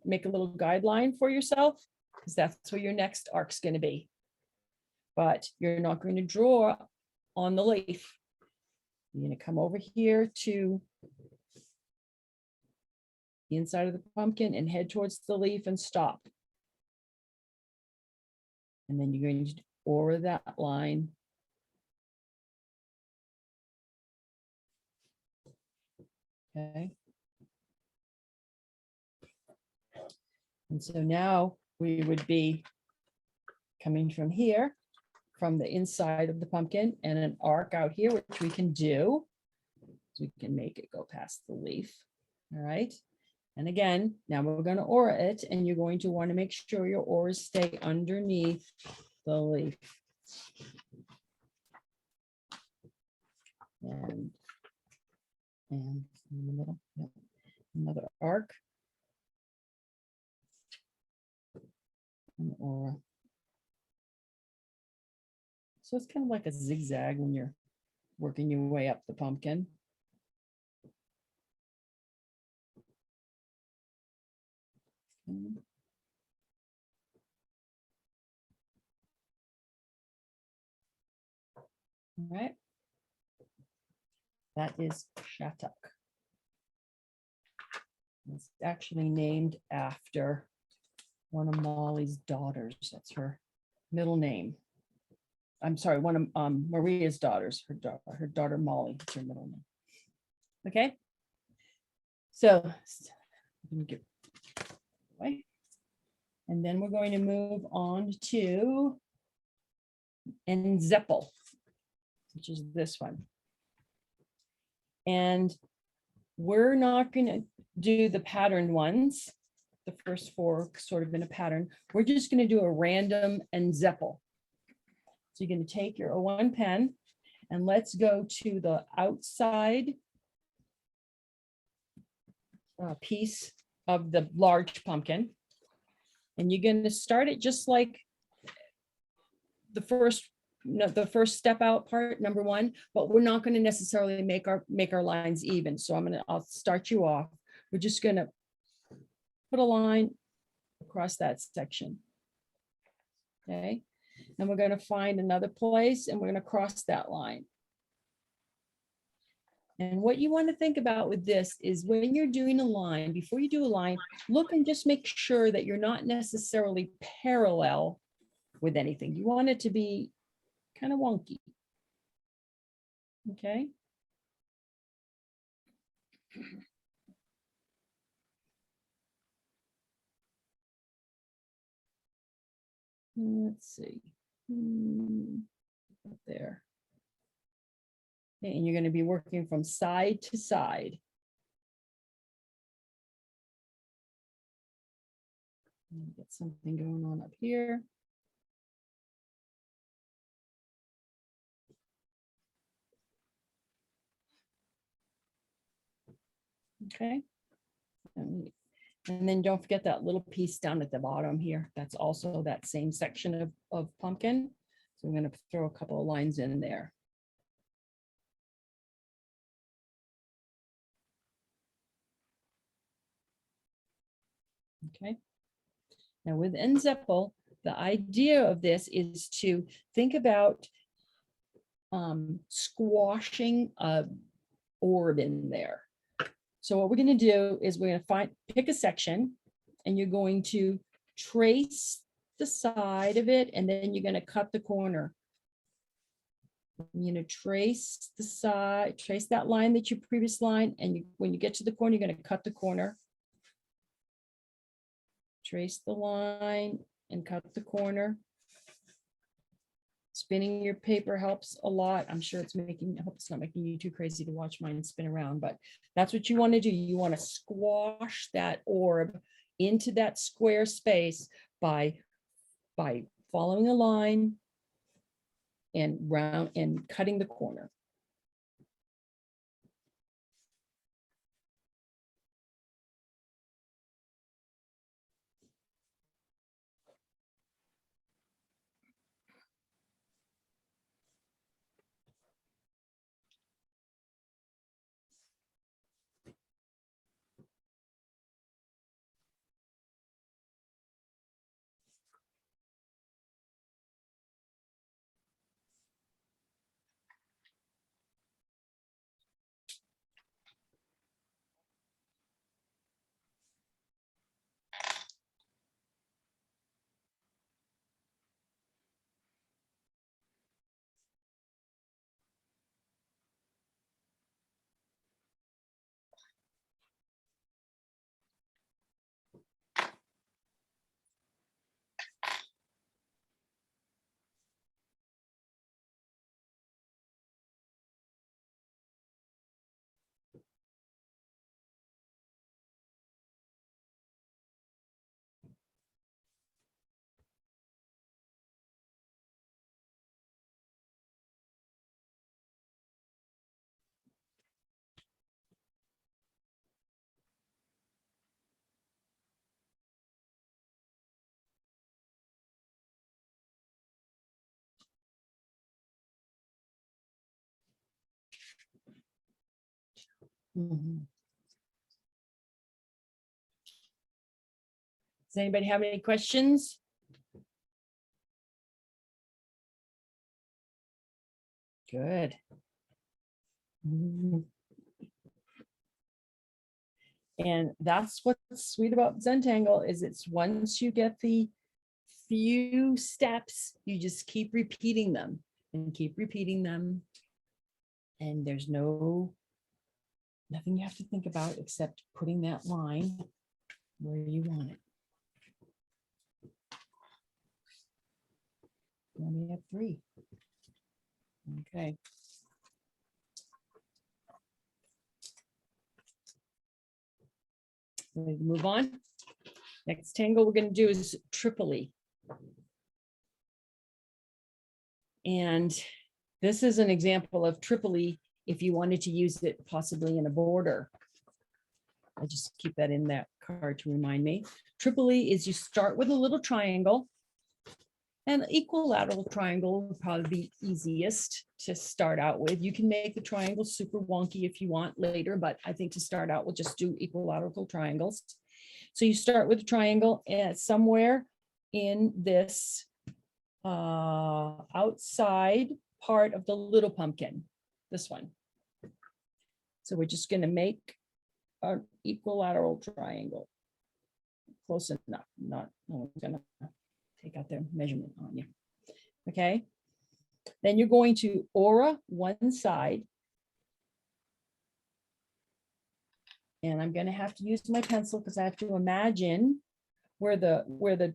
make a little guideline for yourself, because that's where your next arc's going to be. But you're not going to draw on the leaf. You're going to come over here to the inside of the pumpkin and head towards the leaf and stop. And then you're going to aura that line. Okay. And so now we would be coming from here, from the inside of the pumpkin, and an arc out here, which we can do. So we can make it go past the leaf. All right. And again, now we're going to aura it, and you're going to want to make sure your auras stay underneath the leaf. And in the middle, yep. Another arc. And aura. So it's kind of like a zigzag when you're working your way up the pumpkin. All right. That is Shattuck. It's actually named after one of Molly's daughters. That's her middle name. I'm sorry, one of Maria's daughters, her daughter Molly, is her middle name. Okay. So let me get away. And then we're going to move on to Zentangle, which is this one. And we're not going to do the patterned ones, the first four sort of in a pattern. We're just going to do a random Zentangle. So you're going to take your O1 pen and let's go to the outside piece of the large pumpkin. And you're going to start it just like the first step out part, number one, but we're not going to necessarily make our lines even. So I'll start you off. We're just going to put a line across that section. Okay. And we're going to find another place and we're going to cross that line. And what you want to think about with this is when you're doing a line, before you do a line, look and just make sure that you're not necessarily parallel with anything. You want it to be kind of wonky. Okay. Let's see. Up there. Okay, and you're going to be working from side to side. Get something going on up here. Okay. And then don't forget that little piece down at the bottom here. That's also that same section of pumpkin. So I'm going to throw a couple of lines in there. Okay. Now with Zentangle, the idea of this is to think about squashing a orb in there. So what we're going to do is we're going to pick a section, and you're going to trace the side of it, and then you're going to cut the corner. You're going to trace the side, trace that line that your previous line, and when you get to the corner, you're going to cut the corner. Trace the line and cut the corner. Spinning your paper helps a lot. I'm sure I hope it's not making you too crazy to watch mine spin around, but that's what you want to do. You want to squash that orb into that square space by following a line and round and cutting the corner. Mhm. Does anybody have any questions? Good. Mhm. And that's what's sweet about Zentangle is it's once you get the few steps, you just keep repeating them and keep repeating them. And there's nothing you have to think about except putting that line where you want it. You only have 3. Okay. Ready to move on? Next tangle we're going to do is Tripoli. And this is an example of Tripoli if you wanted to use it possibly in a border. I just keep that in that card to remind me. Tripoli is you start with a little triangle. An equilateral triangle would probably be easiest to start out with. You can make the triangle super wonky if you want later, but I think to start out, we'll just do equilateral triangles. So you start with a triangle and somewhere in this outside part of the little pumpkin, this one. So we're just going to make an equilateral triangle. Close enough, no one's going to take out their measurement on you. Okay. Then you're going to aura one side. And I'm going to have to use my pencil because I have to imagine where the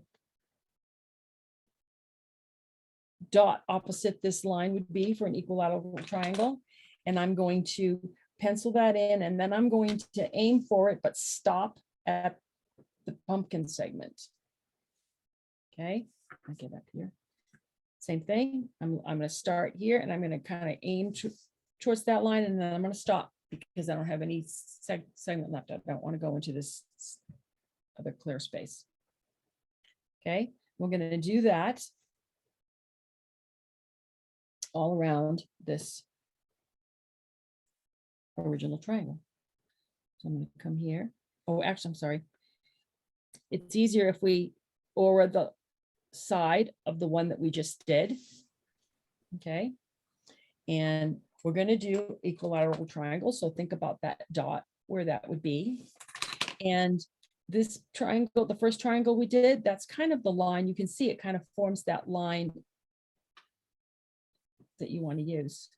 dot opposite this line would be for an equilateral triangle. And I'm going to pencil that in, and then I'm going to aim for it, but stop at the pumpkin segment. Okay, I get up here. Same thing. I'm going to start here, and I'm going to kind of aim towards that line, and then I'm going to stop because I don't have any segment left. I don't want to go into this other clear space. Okay, we're going to do that all around this original triangle. So I'm going to come here. Oh, actually, I'm sorry. It's easier if we aura the side of the one that we just did. Okay. And we're going to do equilateral triangle. So think about that dot where that would be. And this triangle, the first triangle we did, that's kind of the line. You can see it kind of forms that line that you want to use.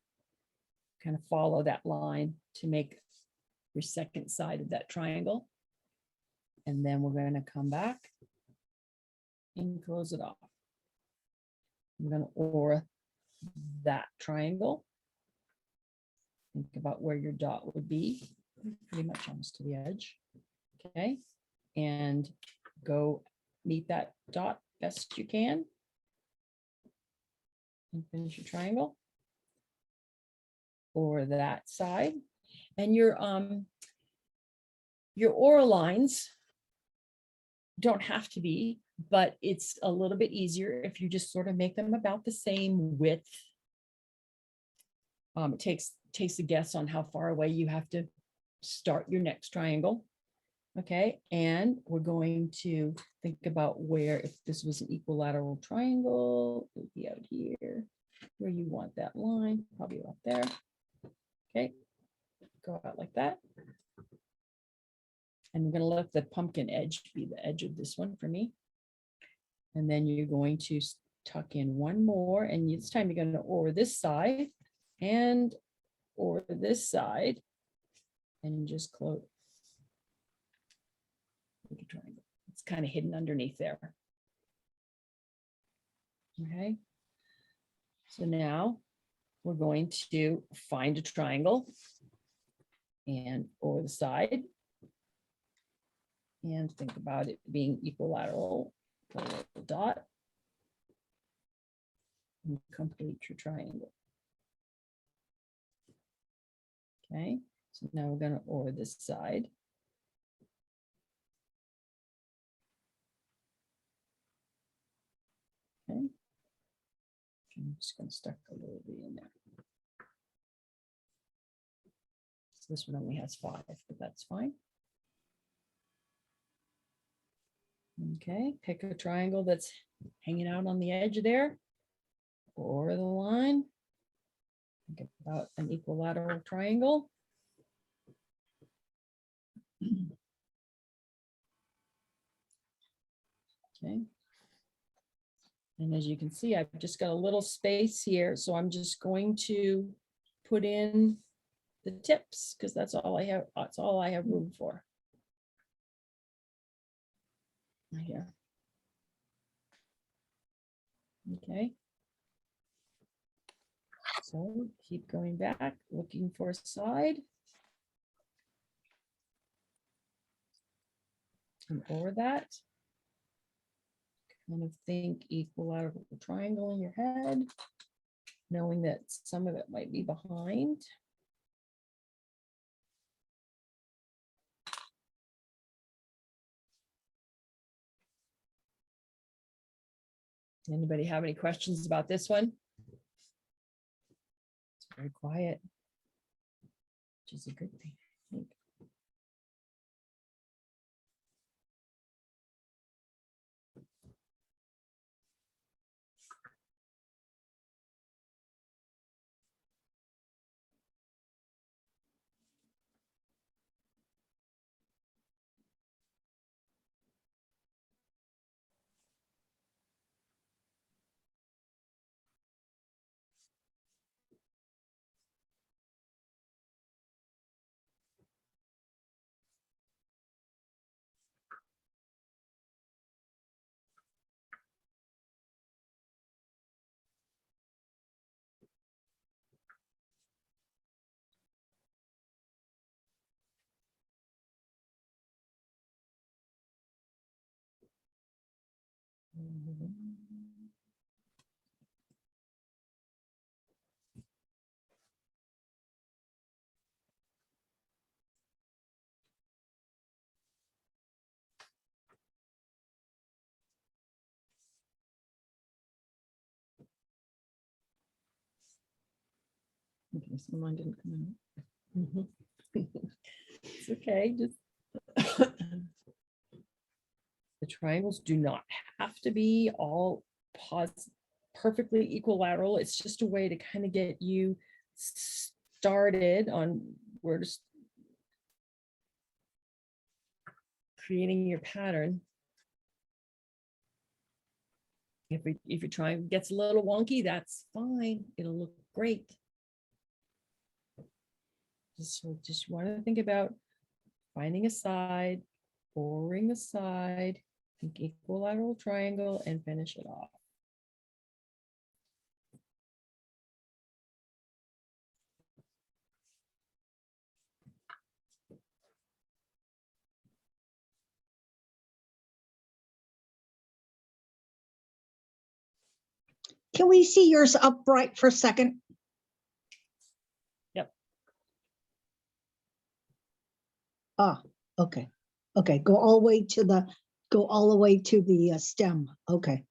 Kind of follow that line to make your second side of that triangle. And then we're going to come back and close it off. I'm going to aura that triangle. Think about where your dot would be, pretty much almost to the edge. Okay, and go meet that dot best you can. And finish your triangle. Or that side. And your aura lines don't have to be, but it's a little bit easier if you just sort of make them about the same width. It takes a guess on how far away you have to start your next triangle. Okay, and we're going to think about where, if this was an equilateral triangle, it would be out here, where you want that line, probably up there. Okay, go out like that. And we're going to let the pumpkin edge be the edge of this one for me. And then you're going to tuck in one more, and this time you're going to aura this side and aura this side, and just close. Make a triangle. It's kind of hidden underneath there. Okay. So now we're going to find a triangle and aura the side. And think about it being equilateral, put a little dot, and complete your triangle. Okay, so now we're going to aura this side. Okay, I'm just going to stuck a little bit in there. So this one only has 5, but that's fine. Okay, pick a triangle that's hanging out on the edge there, or the line. Think about an equilateral triangle. Okay. And as you can see, I've just got a little space here, so I'm just going to put in the tips because that's all I have. That's all I have room for. Right here. Okay. So keep going back, looking for a side. And over that. Kind of think equilateral triangle in your head, knowing that some of it might be behind. Anybody have any questions about this one? It's very quiet, which is a good thing, I think. Okay, so mine didn't come out. It's okay, just the triangles do not have to be all perfectly equilateral. It's just a way to kind of get you started on where to creating your pattern. If you're trying, gets a little wonky, that's fine. It'll look great. Just want to think about finding a side, boring a side, think equilateral triangle, and finish it off.
Can we see yours upright for a second?
Yep.
Ah, okay. Okay, go all the way to the stem. Okay.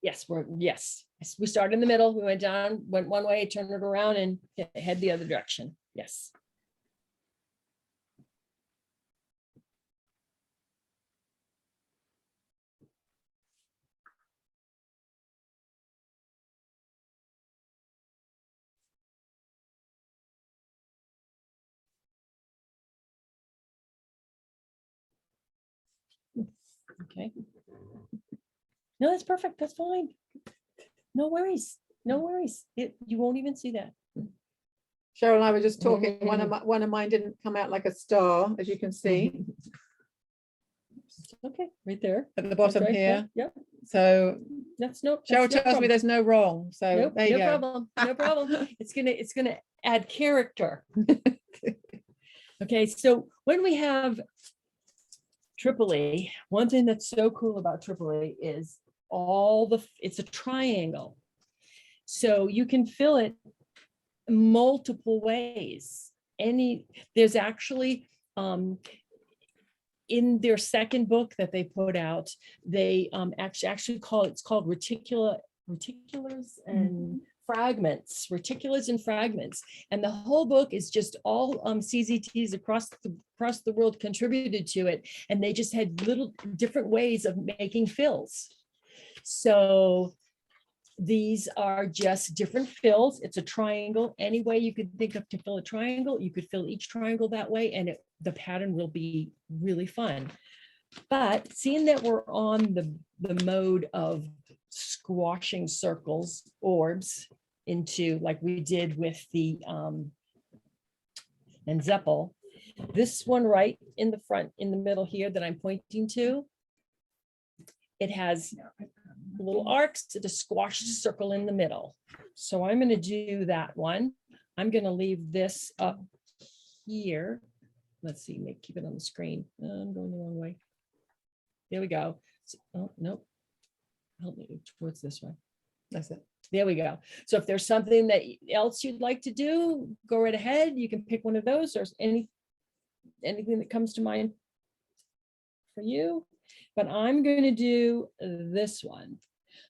Yes, yes. We started in the middle. We went down, went one way, turned it around, and head the other direction. Yes. Okay. No, that's perfect. That's fine. No worries. No worries. You won't even see that.
Cheryl and I were just talking. One of mine didn't come out like a star, as you can see
Okay, right there.
at the bottom
Right,
here.
Yep.
So
That's no.
Cheryl tells me there's no wrong. So
Nope,
there you
no
go.
problem. No problem. It's gonna add character. Okay, so when we have Tripoli, one thing that's so cool about Tripoli is it's a triangle. So you can fill it multiple ways. There's actually in their second book that they put out, they actually it's called reticulars and fragments, reticulars and fragments. And the whole book is just all CZTs across the world contributed to it. And they just had little different ways of making fills. So these are just different fills. It's a triangle. Any way you could think of to fill a triangle, you could fill each triangle that way, and the pattern will be really fun. But seeing that we're on the mode of squashing circles, orbs into, like we did with the and Zeppel, this one right in the front, in the middle here that I'm pointing to, it has little arcs to the squashed circle in the middle. So I'm going to do that one. I'm going to leave this up here. Let's see, keep it on the screen. I'm going the wrong way. There we go. Oh, nope. Help me towards this way. That's it. There we go. So if there's something else you'd like to do, go right ahead. You can pick one of those, or anything that comes to mind for you. But I'm going to do this one.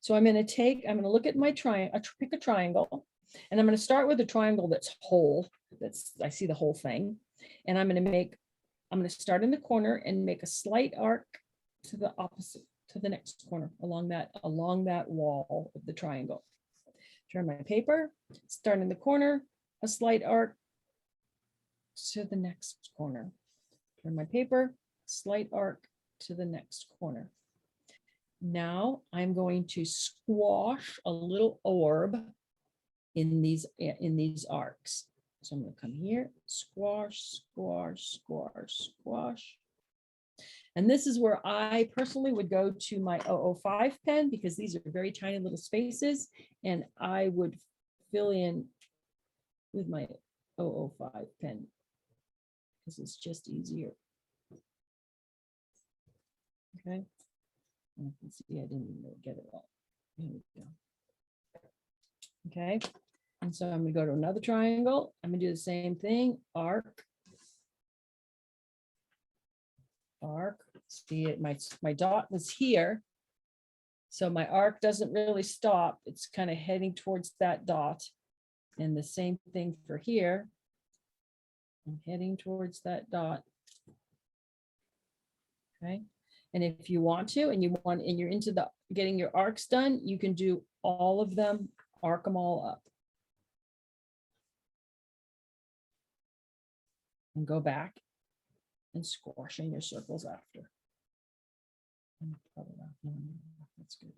So I'm going to look at my triangle, pick a triangle, and I'm going to start with a triangle that's whole. I see the whole thing. And I'm going to start in the corner and make a slight arc to the opposite, to the next corner along that wall of the triangle. Turn my paper, start in the corner, a slight arc to the next corner. Turn my paper, slight arc to the next corner. Now I'm going to squash a little orb in these arcs. So I'm going to come here, squash, squash, squash, squash. And this is where I personally would go to my 005 pen, because these are very tiny little spaces, and I would fill in with my 005 pen because it's just easier. Okay. You can see I didn't even get it all. There we go. Okay. And so I'm going to go to another triangle. I'm going to do the same thing. Arc. Arc. See it, my dot was here. So my arc doesn't really stop. It's kind of heading towards that dot. And the same thing for here. I'm heading towards that dot. Okay. And if you want to, and you're into getting your arcs done, you can do all of them, arc them all up. and go back and squash in your circles after. That's good.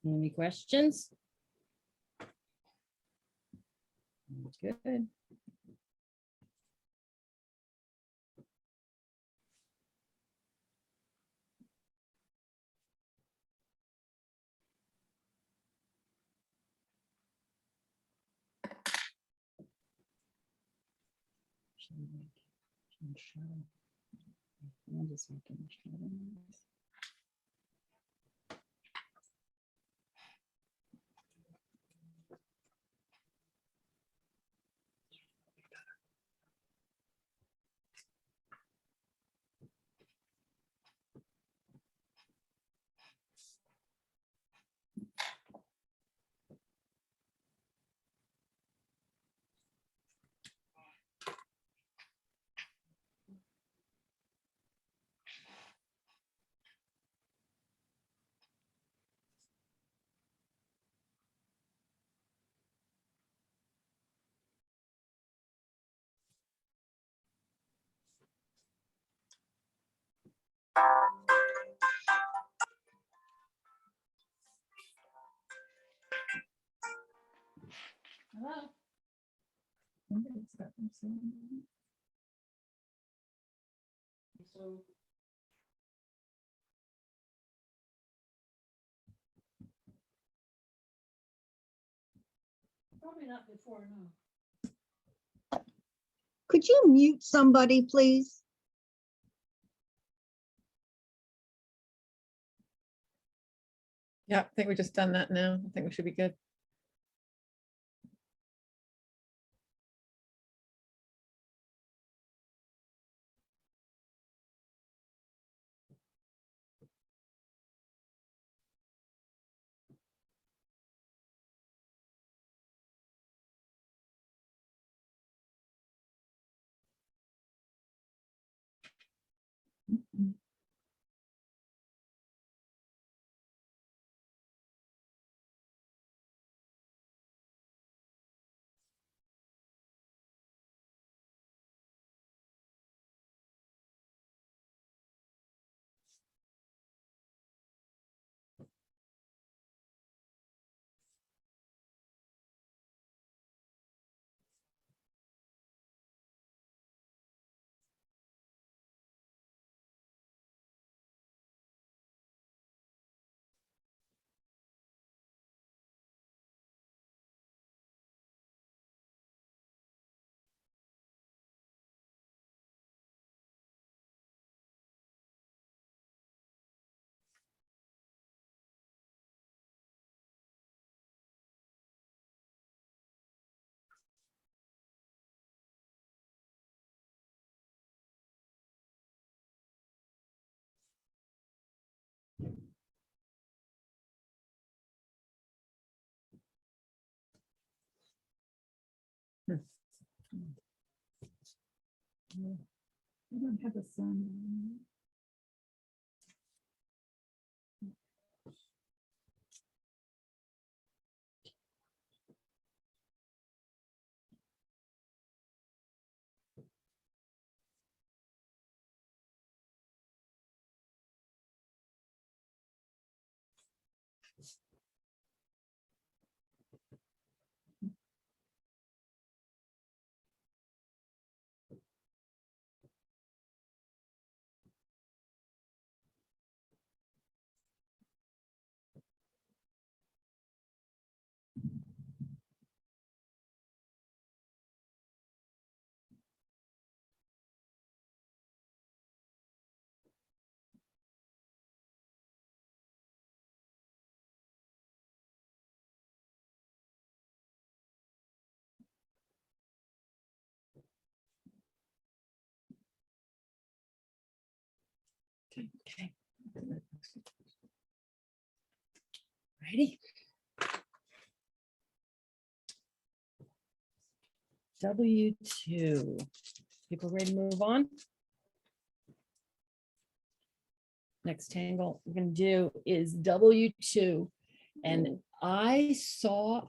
Any questions? Good. I'm just making sure. Hello? So probably not before, no.
Could you mute somebody, please?
Yeah, I think we've just done that now. I think we should be good. I don't have the sun. Okay. Ready? W2. People ready to move on? Next tangle we're going to do is W2. And I saw,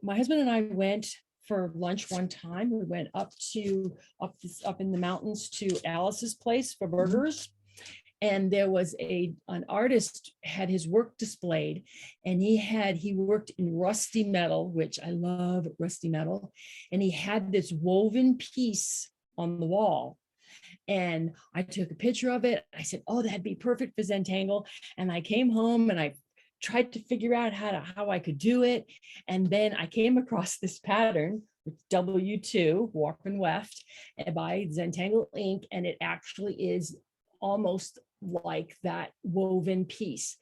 my husband and I went for lunch one time. We went up in the mountains to Alice's place for burgers. And there was an artist had his work displayed, and he worked in rusty metal, which I love rusty metal. And he had this woven piece on the wall. And I took a picture of it. I said, oh, that'd be perfect for Zentangle. And I came home and I tried to figure out how I could do it. And then I came across this pattern, W2, Warp and Weft, by Zentangle Inc. And it actually is almost like that woven piece.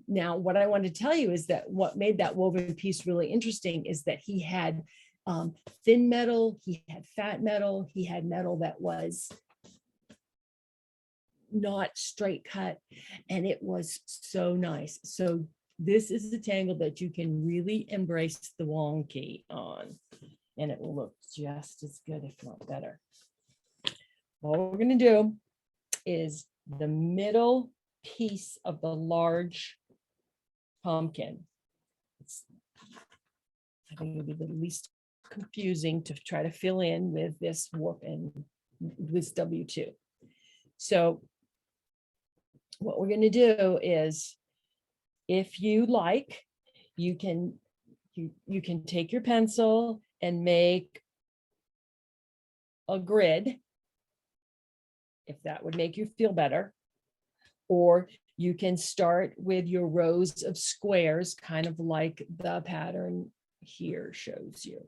Now, what I want to tell you is that what made that woven piece really interesting is that he had thin metal, he had fat metal, he had metal that was not straight cut, and it was so nice. So this is the tangle that you can really embrace the wonky on, and it will look just as good, if not better. All we're going to do is the middle piece of the large pumpkin. I think it'll be the least confusing to try to fill in with this warp and with W2. So what we're going to do is, if you like, you can take your pencil and make a grid, if that would make you feel better. Or you can start with your rows of squares, kind of like the pattern here shows you.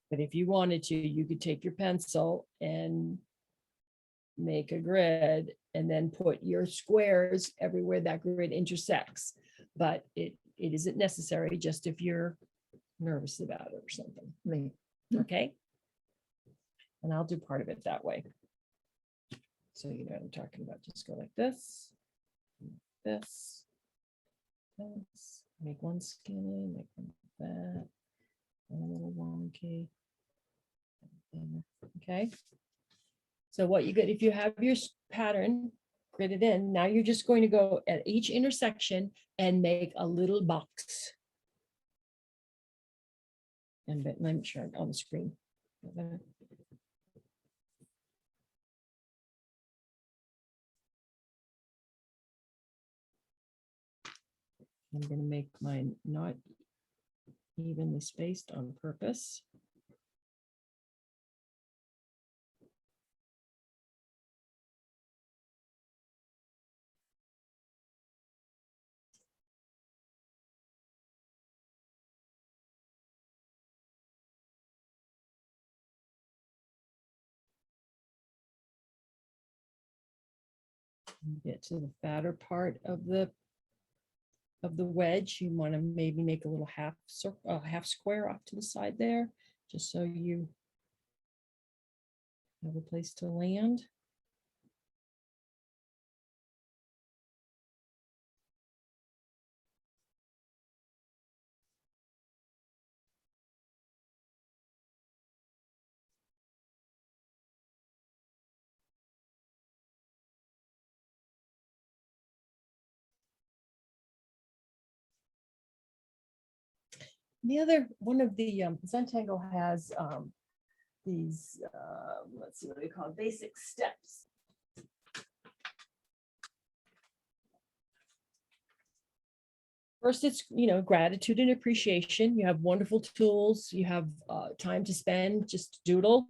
But if you wanted to, you could take your pencil and make a grid and then put your squares everywhere that grid intersects. But it isn't necessary, just if you're nervous about it or something. Okay. And I'll do part of it that way. So you know what I'm talking about. Just go like this, this, make one skinny, make one fat, a little wonky. Okay. So what you get, if you have your pattern gridded in, now you're just going to go at each intersection and make a little box. And let me show it on the screen. I'm going to make mine not evenly spaced on purpose. Get to the fatter part of the wedge. You want to maybe make a little half circle, half square off to the side there, just so you have a place to land.
The other, one of the, Zentangle has these, let's see what they call it, basic steps. First, it's, gratitude and appreciation. You have wonderful tools. You have time to spend, just doodle.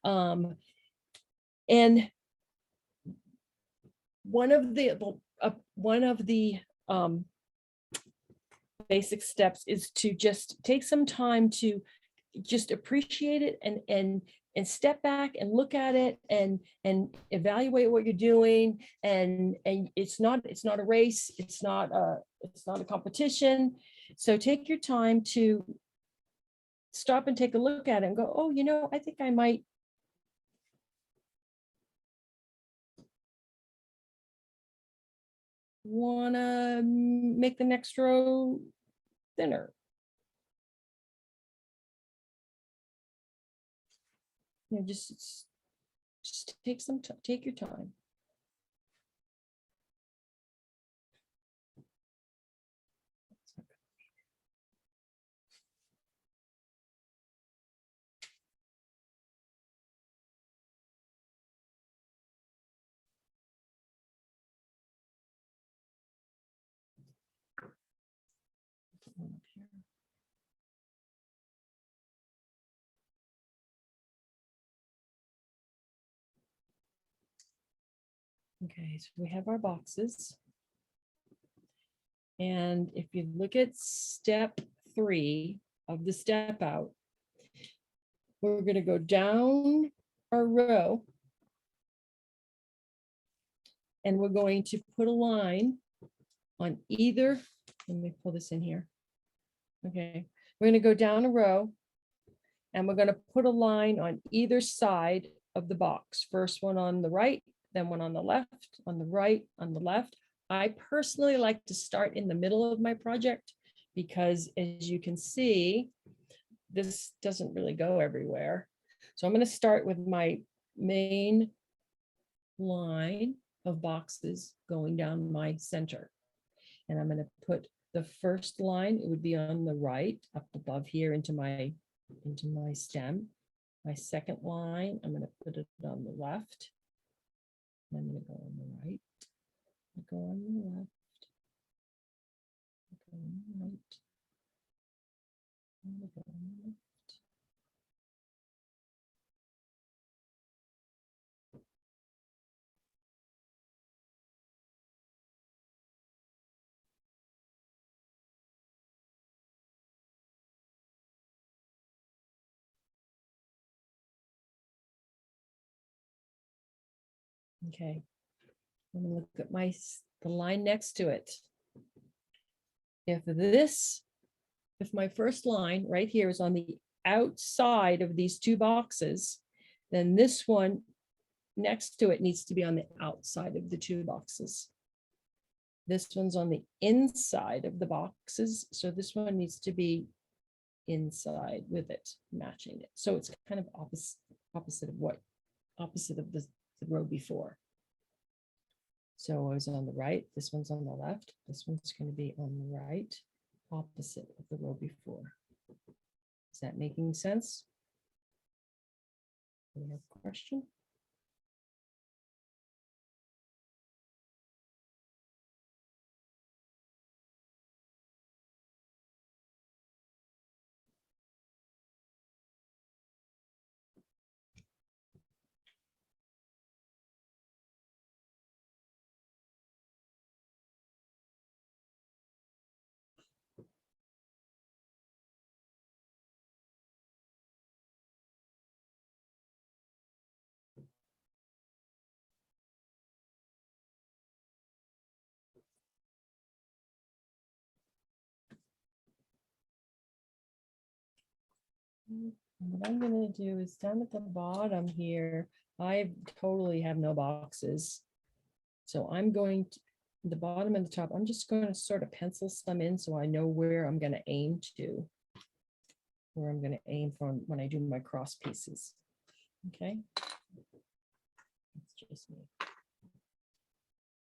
And one of the basic steps is to just take some time to just appreciate it and step back and look at it and evaluate what you're doing. And it's not a race. It's not a competition. So take your time to stop and take a look at it and go, oh, I think I might want to make the next row thinner. Just take your time. Okay, so we have our boxes. And if you look at step 3 of the step out, we're going to go down our row. And we're going to put a line on either, let me pull this in here. Okay, we're going to go down a row and we're going to put a line on either side of the box. First one on the right, then one on the left, on the right, on the left. I personally like to start in the middle of my project because, as you can see, this doesn't really go everywhere. So I'm going to start with my main line of boxes going down my center. And I'm going to put the first line, it would be on the right, up above here into my stem. My second line, I'm going to put it on the left. I'm going to go on the right. Go on the left. Go on the right. Go on the left. Okay, I'm gonna look at the line next to it. If my first line right here is on the outside of these two boxes, then this one next to it needs to be on the outside of the two boxes. This one's on the inside of the boxes, so this one needs to be inside with it, matching it. So it's kind of opposite of the row before. So I was on the right, this one's on the left, this one's going to be on the right, opposite of the row before. Is that making sense? Any other question? What I'm going to do is down at the bottom here, I totally have no boxes. So I'm going to the bottom and the top, I'm just going to sort of pencil some in so I know where I'm going to aim to, where I'm going to aim from when I do my cross pieces. Okay. It's just me.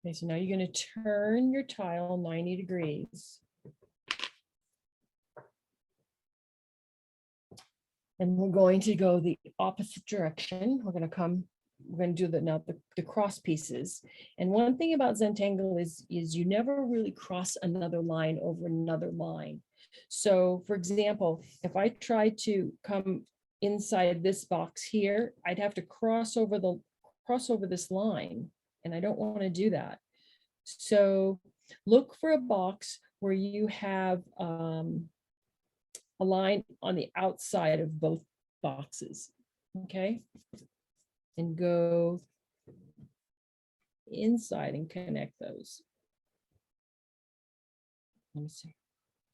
Okay, so now you're going to turn your tile 90 degrees. And we're going to go the opposite direction. We're going to do the cross pieces. And one thing about Zentangle is you never really cross another line over another line. So for example, if I try to come inside this box here, I'd have to cross over this line, and I don't want to do that. So look for a box where you have a line on the outside of both boxes, okay? And go inside and connect those. Let me see,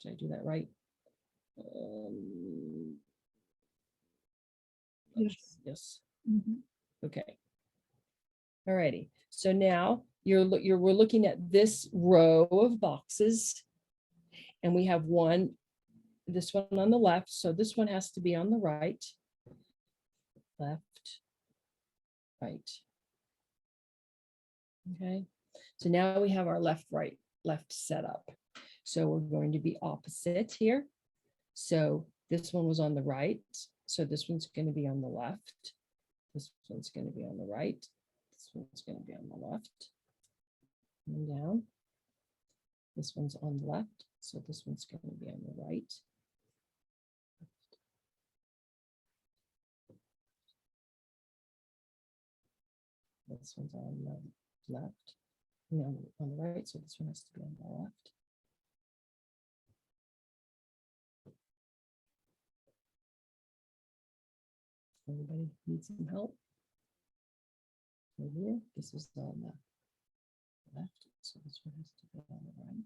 did I do that right? Yes. Okay. All righty. So now we're looking at this row of boxes, and we have this one on the left. So this one has to be on the right. Left, right. Okay. So now we have our left set up. So we're going to be opposite here. So this one was on the right. So this one's going to be on the left. This one's going to be on the right. This one's going to be on the left. And down. This one's on the left. So this one's going to be on the right. This one's on the left. On the right. So this one has to be on the left. Everybody needs some help? Right here, this is on the left, so this one has to be on the right.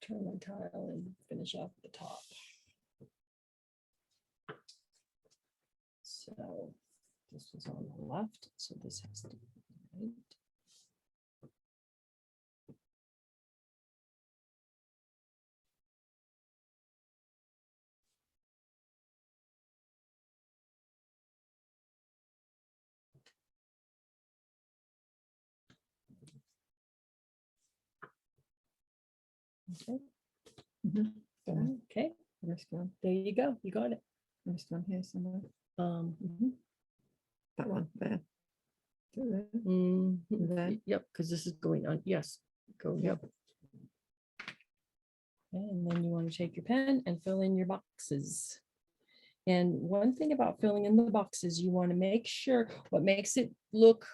Turn my tile and finish off the top. So this was on the left, so this has to be right. Okay. Okay. There you go. You got it.
There's one here somewhere.
Mhm.
That one there.
Mhm.
There.
Yep, because this is going on. Yes. Go. Yep. And then you want to take your pen and fill in your boxes. And one thing about filling in the boxes, you want to make sure what makes it look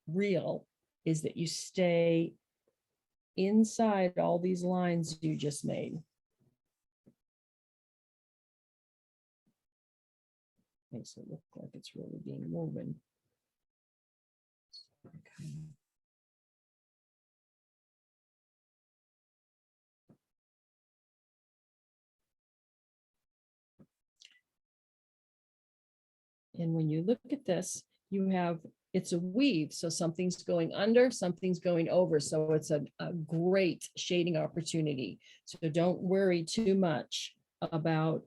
real is that you stay inside all these lines you just made. Makes it look like it's really being woven. Okay. And when you look at this, you have, it's a weave. So something's going under, something's going over. So it's a great shading opportunity. So don't worry too much about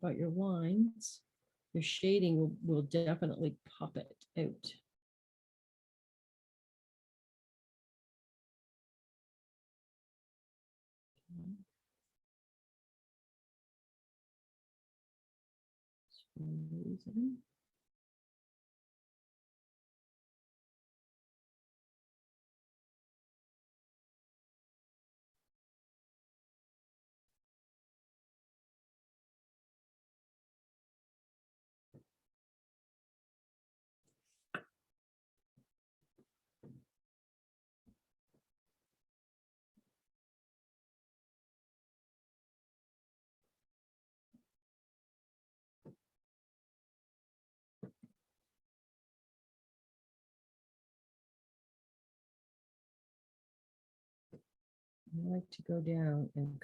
your lines. Your shading will definitely pop it out. I like to go down and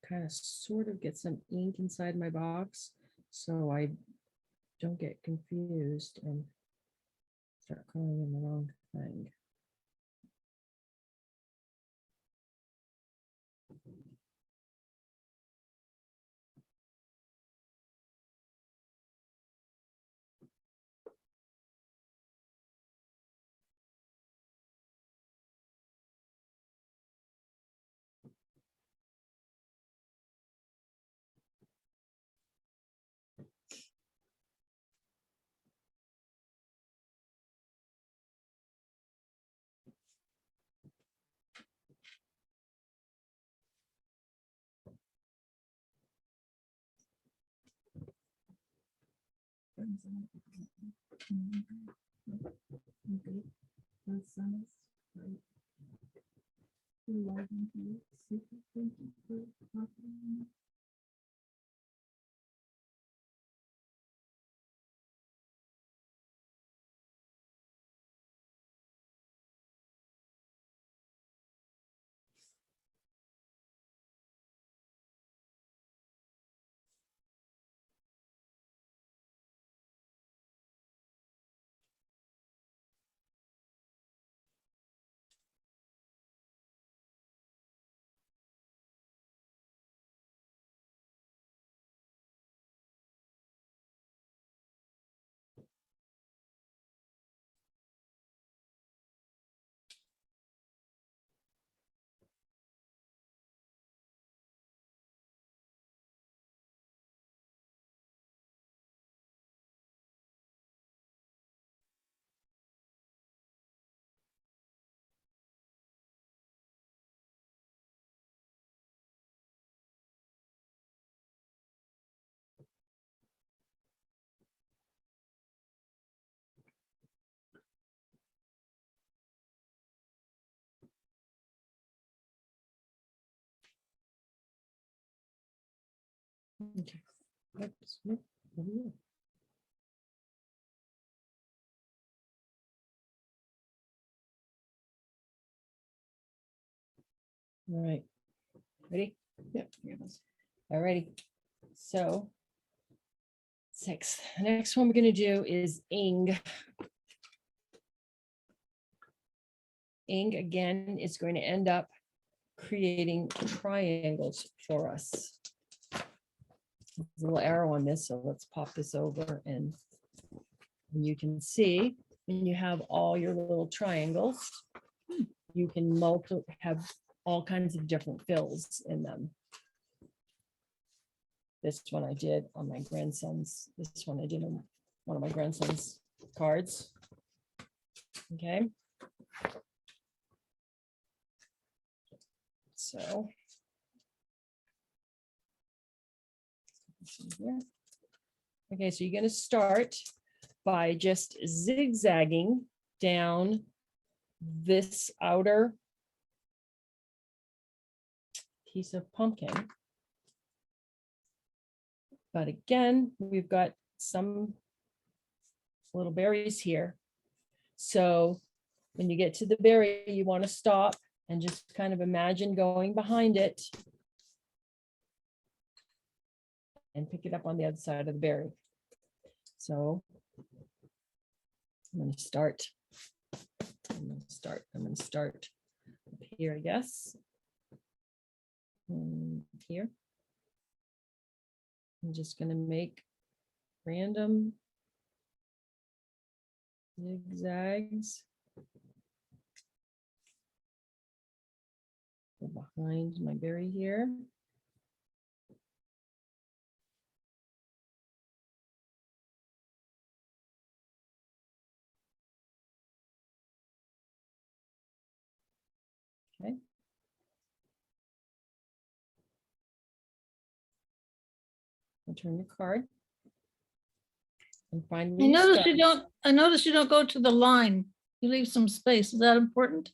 kind of sort of get some ink inside my box so I don't get confused and start calling in the wrong thing. Okay. Oops, nope, over here. All right, ready?
Yep.
All righty. So 6. The next one we're going to do is ing. Ing again is going to end up creating triangles for us. There's a little arrow on this, so let's pop this over and you can see when you have all your little triangles, you can have all kinds of different fills in them. This one I did on my grandson's, this one I did on one of my grandson's cards. Okay. So. Okay, so you're going to start by just zigzagging down this outer piece of pumpkin. But again, we've got some little berries here. So when you get to the berry, you want to stop and just kind of imagine going behind it and pick it up on the other side of the berry. So I'm going to start up here, I guess. And here. I'm just going to make random zigzags behind my berry here. Okay. I'll turn the card and find.
I notice you don't go to the line. You leave some space. Is that important?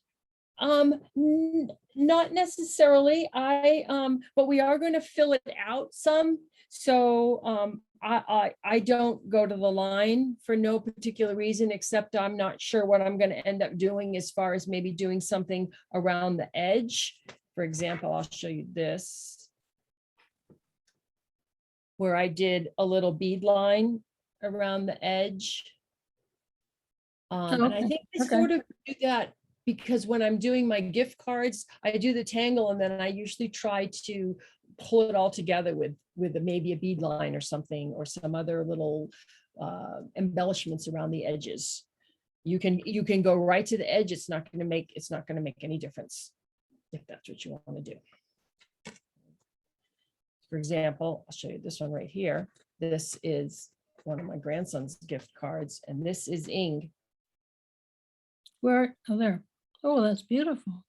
Not necessarily. But we are going to fill it out some. So I don't go to the line for no particular reason, except I'm not sure what I'm going to end up doing as far as maybe doing something around the edge For example, I'll show you this, where I did a little bead line around the edge. And I
Okay,
think I
okay.
sort of do that because when I'm doing my gift cards, I do the tangle and then I usually try to pull it all together with maybe a bead line or something, or some other little embellishments around the edges. You can go right to the edge. It's not going to make any difference if that's what you want to do. For example, I'll show you this one right here. This is one of my grandson's gift cards, and this is ink.
Where, oh, there. Oh, that's beautiful.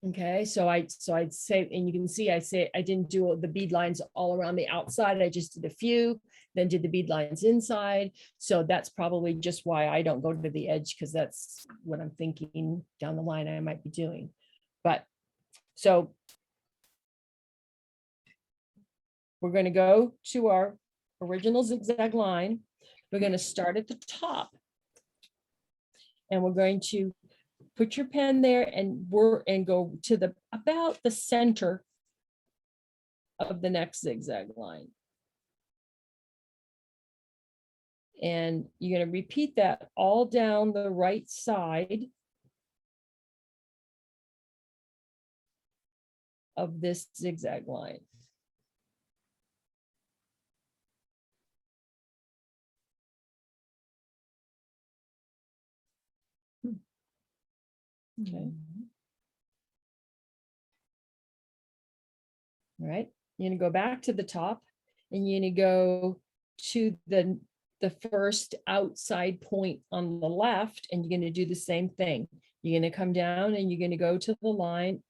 Okay, so I'd say, and you can see I didn't do the bead lines all around the outside. I just did a few, then did the bead lines inside. So that's probably just why I don't go to the edge, because that's what I'm thinking down the line I might be doing. But so we're going to go to our original zigzag line. We're going to start at the top. And we're going to put your pen there and go to about the center of the next zigzag line. And you're going to repeat that all down the right side of this zigzag line. Okay. All right, you're gonna go back to the top and you're gonna go to the first outside point on the left, and you're gonna do the same thing. You're gonna come down and you're gonna go to the line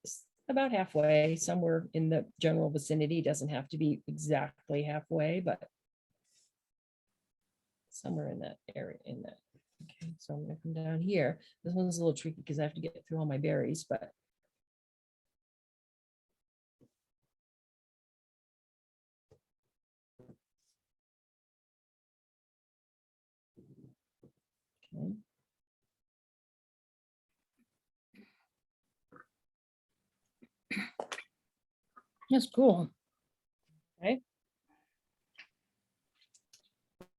about halfway, somewhere in the general vicinity. It doesn't have to be exactly halfway, but somewhere in that area, Okay, so I'm gonna come down here. This one's a little tricky because I have to get through all my berries, but okay.
That's cool.
Okay.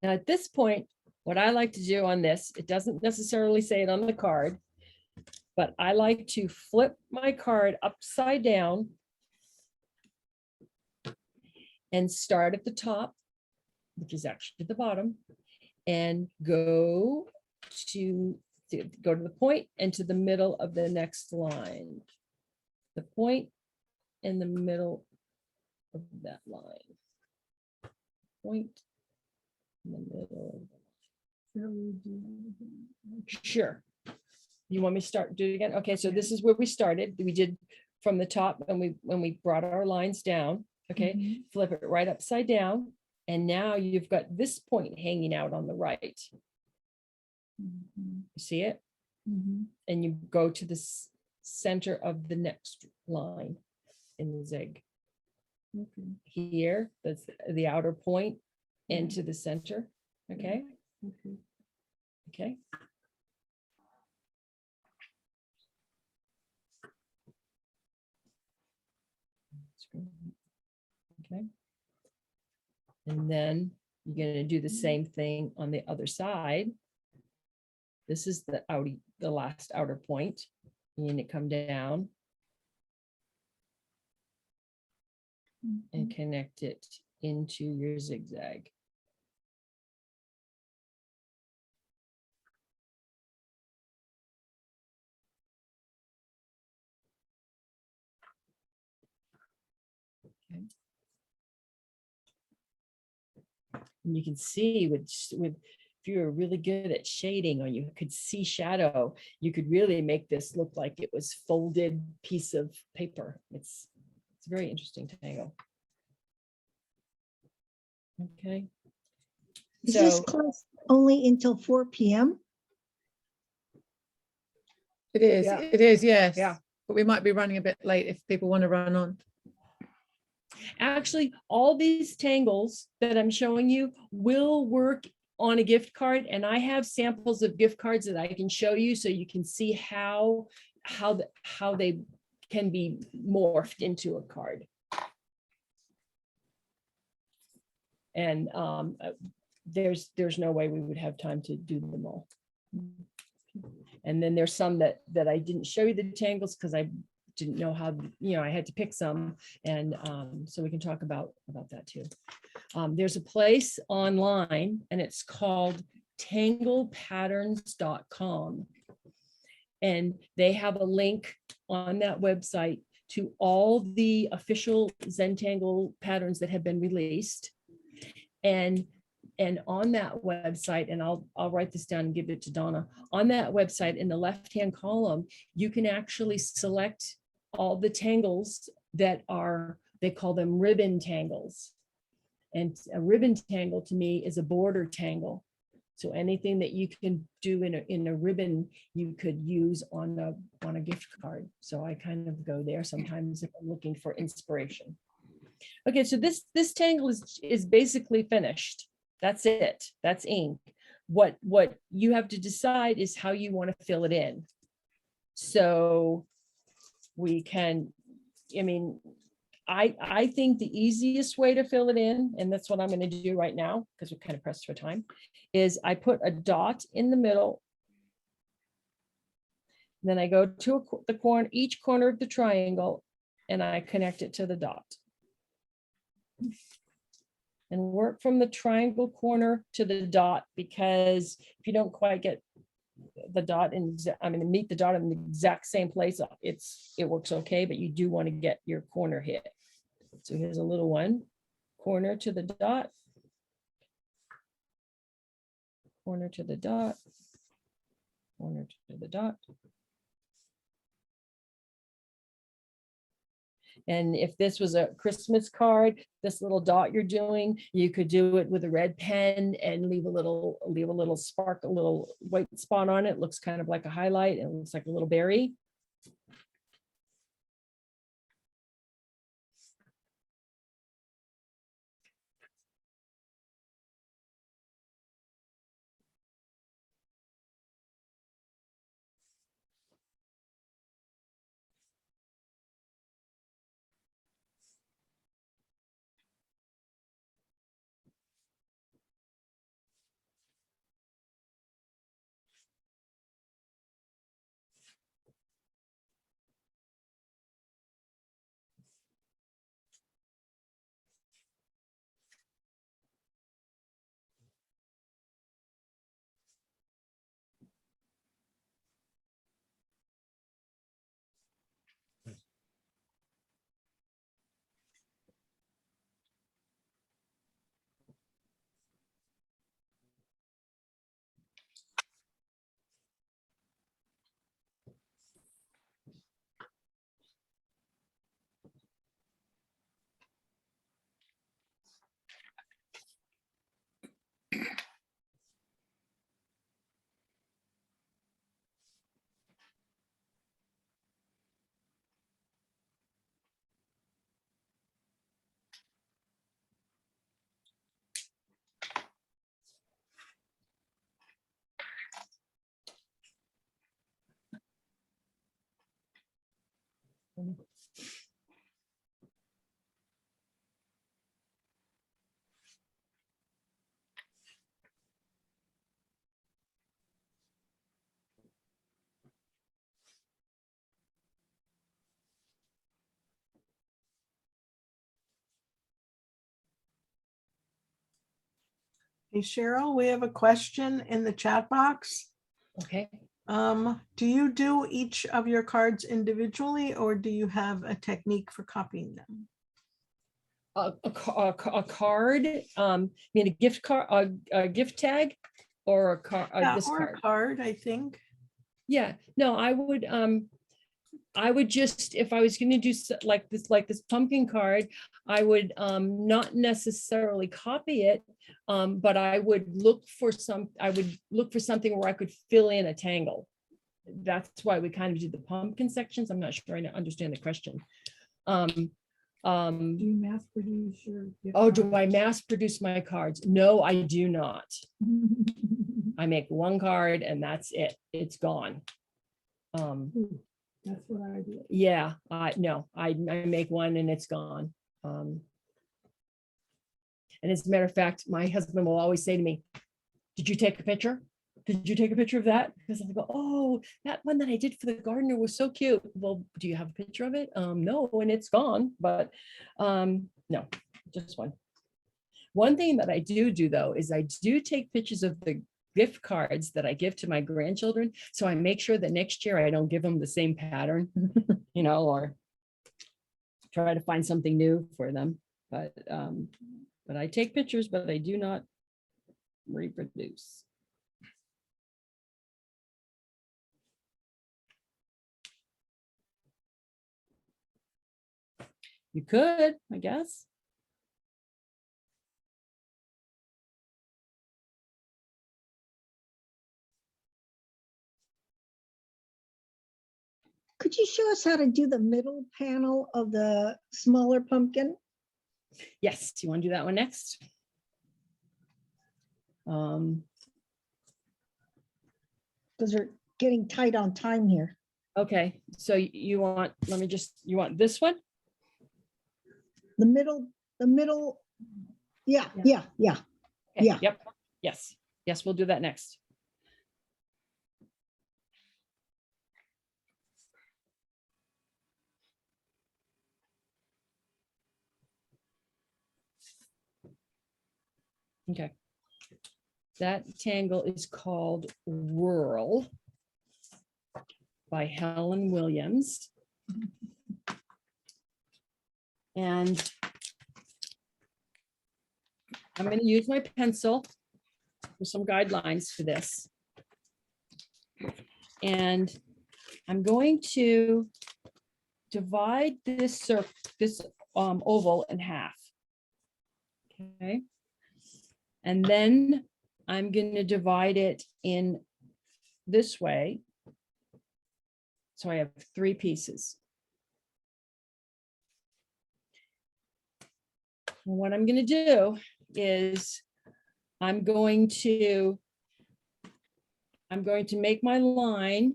Now at this point, what I like to do on this, it doesn't necessarily say it on the card, but I like to flip my card upside down and start at the top, which is actually the bottom, and go to the point and to the middle of the next line. The point in the middle of that line. Point in the middle. Sure. You want me to do it again? Okay, so this is where we started. We did from the top and when we brought our lines down. Okay, flip it right upside down. And now you've got this point hanging out on the right. You see it? And you go to the center of the next line in the zig. Here, that's the outer point into the center. Okay. Okay. Okay. And then you're going to do the same thing on the other side. This is the last outer point. You're going to come down and connect it into your zigzag. Okay. And you can see with if you were really good at shading, or you could see shadow, you could really make this look like it was folded piece of paper. It's a very interesting tangle. Okay.
Is this class only until 4 p.m.?
It is.
Yeah.
It is. Yes.
Yeah.
But we might be running a bit late if people want to run on.
Actually, all these tangles that I'm showing you will work on a gift card, and I have samples of gift cards that I can show you so you can see how they can be morphed into a card. And there's no way we would have time to do them all. And then there's some that I didn't show you the tangles because I didn't know how, I had to pick some. And so we can talk about that too. There's a place online and it's called tanglepatterns.com. And they have a link on that website to all the official Zentangle patterns that have been released. And on that website, and I'll write this down and give it to Donna, on that website in the left-hand column, you can actually select all the tangles that are, they call them ribbon tangles. And a ribbon tangle to me is a border tangle. So anything that you can do in a ribbon, you could use on a gift card. So I kind of go there sometimes if I'm looking for inspiration. Okay, so this tangle is basically finished. That's it. That's ink. What you have to decide is how you want to fill it in. So we can, I think the easiest way to fill it in, and that's what I'm going to do right now because we're kind of pressed for time, is I put a dot in the middle. Then I go to each corner of the triangle and I connect it to the dot. And work from the triangle corner to the dot, because if you don't quite get the dot meet the dot in the exact same place, it works okay, but you do want to get your corner hit. So here's a little one, corner to the dot, corner to the dot, corner to the dot. And if this was a Christmas card, this little dot you're doing, you could do it with a red pen and leave a little spark, a little white spot on it. It looks kind of like a highlight. It looks like a little berry.
Hey, Cheryl, we have a question in the chat box.
Okay.
Do you do each of your cards individually, or do you have a technique for copying them?
A card, a gift card, a gift tag, or a card, this
Or
card.
a card, I think.
Yeah, no, I would just, if I was going to do like this pumpkin card, I would not necessarily copy it, but I would look for something where I could fill in a tangle. That's why we kind of do the pumpkin sections. I'm not sure I understand the question.
Do you mass produce your gift
Oh, do
cards?
I mass produce my cards? No, I do not. I make one card and that's it. It's gone.
That's what I do.
Yeah, I make one and it's gone. And as a matter of fact, my husband will always say to me, did you take a picture? Did you take a picture of that? Because I go, oh, that one that I did for the gardener was so cute. Well, do you have a picture of it? No, and it's gone, but no, just one. One thing that I do though, is I do take pictures of the gift cards that I give to my grandchildren. So I make sure that next year I don't give them the same pattern, you know, or try to find something new for them. But I take pictures, but I do not reproduce. You could, I guess.
Could you show us how to do the middle panel of the smaller pumpkin?
Yes, do you want to do that one next?
Because we're getting tight on time here.
Okay, so you want, you want this one?
The middle, yeah.
Okay,
Yeah.
Yep, yes, we'll do that next. Okay. That tangle is called Rural by Helen Williams. And I'm going to use my pencil for some guidelines for this. And I'm going to divide this oval in half. Okay. And then I'm going to divide it in this way. So I have 3 pieces. And what I'm going to do is I'm going to make my line.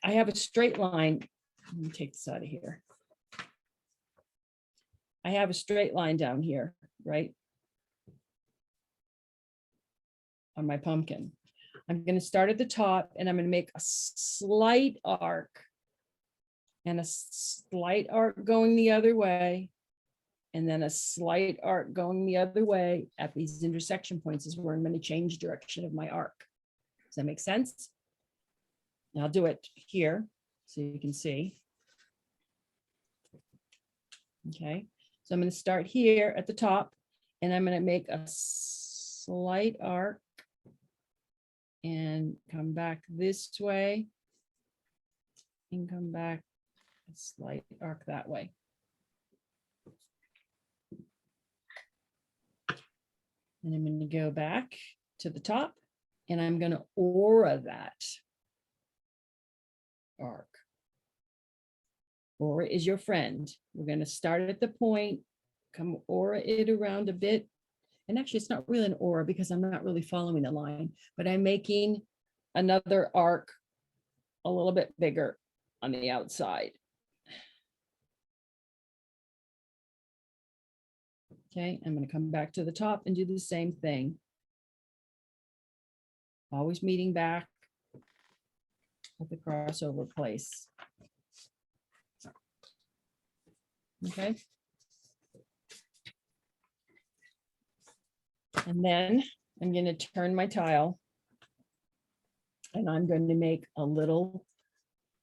I have a straight line. Let me take this out of here. I have a straight line down here, right? On my pumpkin. I'm going to start at the top and I'm going to make a slight arc and a slight arc going the other way. And then a slight arc going the other way at these intersection points is where I'm going to change direction of my arc. Does that make sense? And I'll do it here so you can see. Okay, so I'm going to start here at the top and I'm going to make a slight arc and come back this way and come back a slight arc that way. And I'm going to go back to the top and I'm going to aura that arc. Aura is your friend. We're going to start at the point, come aura it around a bit. And actually it's not really an aura because I'm not really following the line, but I'm making another arc a little bit bigger on the outside. Okay, I'm going to come back to the top and do the same thing. Always meeting back at the crossover place. Okay. And then I'm going to turn my tile and I'm going to make a little,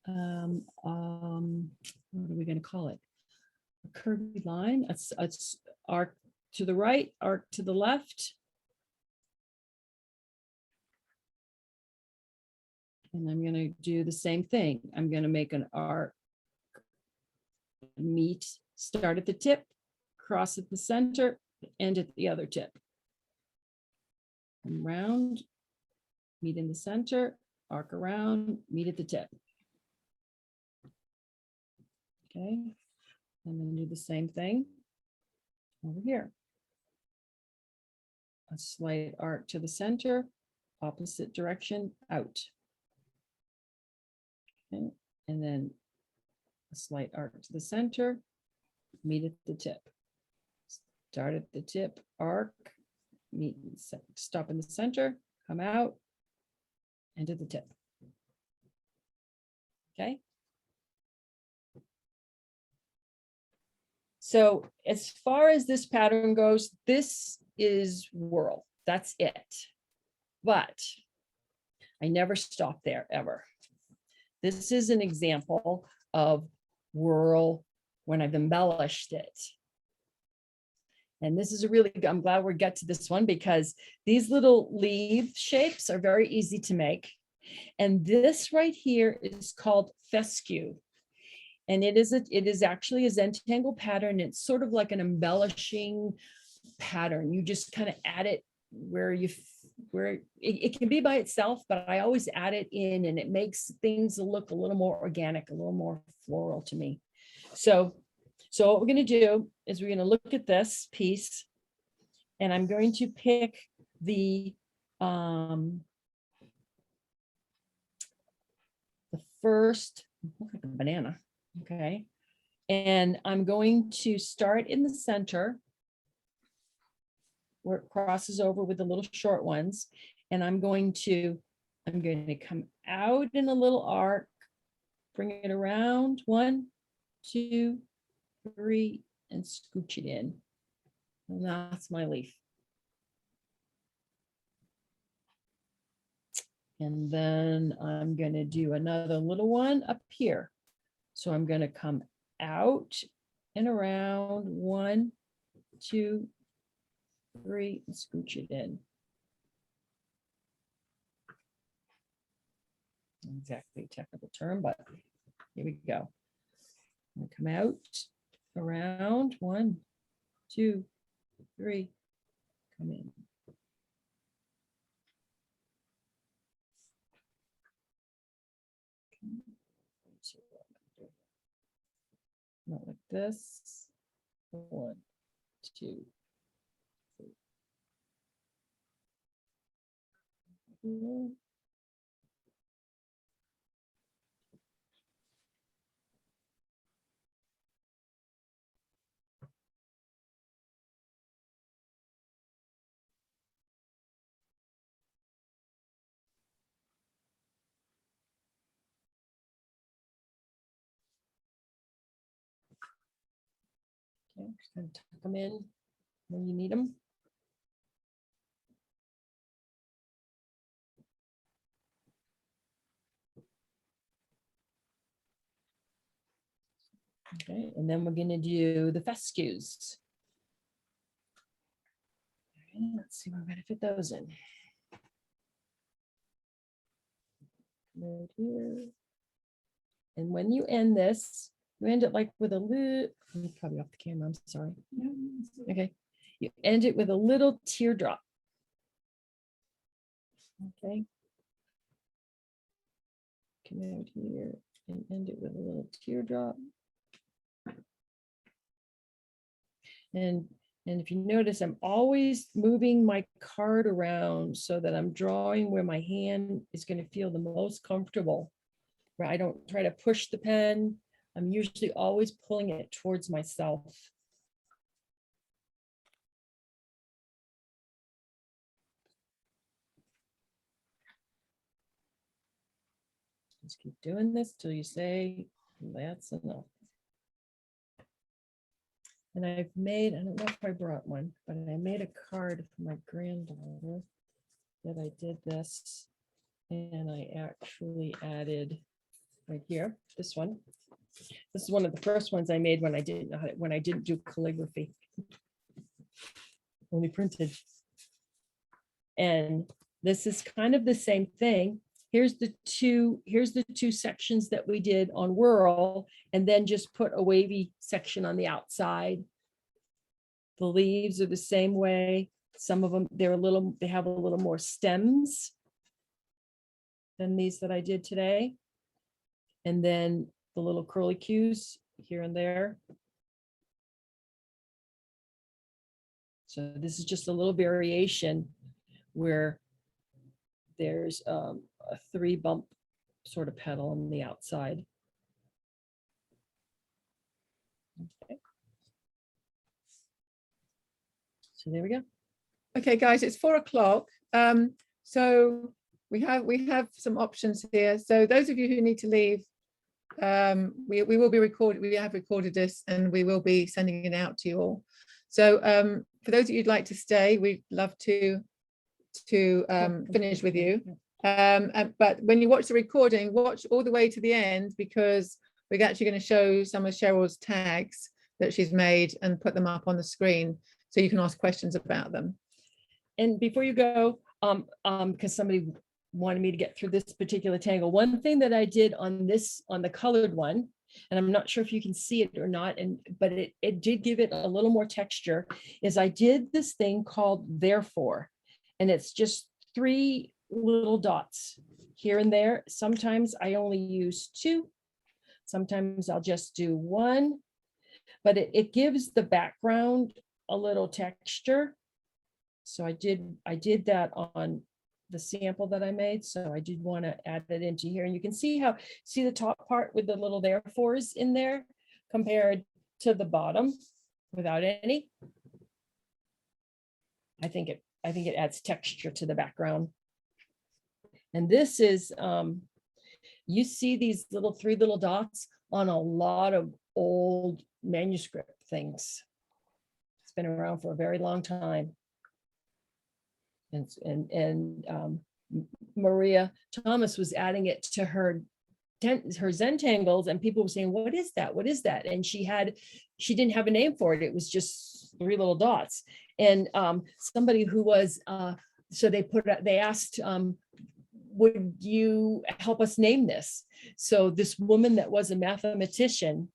what are we going to call it? A curvy line, a arc to the right, arc to the left. And I'm going to do the same thing. I'm going to make an arc, meet, start at the tip, cross at the center, end at the other tip. Come round, meet in the center, arc around, meet at the tip. Okay, I'm going to do the same thing over here. A slight arc to the center, opposite direction, out. Okay, and then a slight arc to the center, meet at the tip. Start at the tip, arc, meet, stop in the center, come out, and to the tip. Okay. So as far as this pattern goes, this is whirl. That's it. But I never stop there ever. This is an example of whirl when I've embellished it. And this is a really, I'm glad we get to this one because these little leaf shapes are very easy to make. And this right here is called fescue. And it is actually a Zentangle pattern. It's sort of like an embellishing pattern. You just kind of add it where it can be by itself, but I always add it in and it makes things look a little more organic, a little more floral to me. So what we're going to do is we're going to look at this piece and I'm going to pick the first, look like a banana. Okay. And I'm going to start in the center where it crosses over with the little short ones. And I'm going to come out in a little arc, bring it around 1, 2, 3, and scooch it in. And that's my leaf. And then I'm going to do another little one up here. So I'm going to come out and around 1, 2, 3, and scooch it in. Not exactly a technical term, but here we go. I'm come out around 1, 2, 3, come in. Not like this. 1, 2, 3. Okay, just gonna tuck them in when you need them. Okay, and then we're gonna do the fescues. Okay, let's see where we're gonna fit those in. Right here. And when you end this, you end it like with a little, probably off the camera, I'm sorry. Okay, you end it with a little teardrop. Okay. Come out here and end it with a little teardrop. And if you notice, I'm always moving my card around so that I'm drawing where my hand is going to feel the most comfortable. Where I don't try to push the pen. I'm usually always pulling it towards myself. Just keep doing this till you say that's enough. And I've made, I don't know if I brought one, but I made a card for my granddaughter that I did this. And I actually added right here, this one. This is one of the first ones I made when I didn't know how to, when I didn't do calligraphy. Only printed. And this is kind of the same thing. Here's the two sections that we did on whirl, and then just put a wavy section on the outside. The leaves are the same way. Some of them, they have a little more stems than these that I did today. And then the little curly cues here and there. So this is just a little variation where there's a 3 bump sort of petal on the outside. Okay. So there we go.
Okay, guys, it's 4 o'clock. So we have some options here. So those of you who need to leave, we will be recorded. We have recorded this, and we will be sending it out to you all. So for those of you who'd like to stay, we'd love to finish with you. But when you watch the recording, watch all the way to the end, because we're actually going to show some of Cheryl's tags that she's made and put them up on the screen, so you can ask questions about them.
And before you go, because somebody wanted me to get through this particular tangle, one thing that I did on the colored one, and I'm not sure if you can see it or not, but it did give it a little more texture, is I did this thing called therefore, and it's just 3 little dots here and there. Sometimes I only use 2, sometimes I'll just do 1, but it gives the background a little texture. So I did that on the sample that I made. So I did want to add it into here, and you can see the top part with the little therefores in there compared to the bottom without any. I think it adds texture to the background. And this is, you see these 3 little dots on a lot of old manuscript things. It's been around for a very long time. And Maria Thomas was adding it to her Zentangles, and people were saying, what is that? What is that? And she didn't have a name for it. It was just 3 little dots. And somebody who was, so they asked, would you help us name this? So this woman that was a mathematician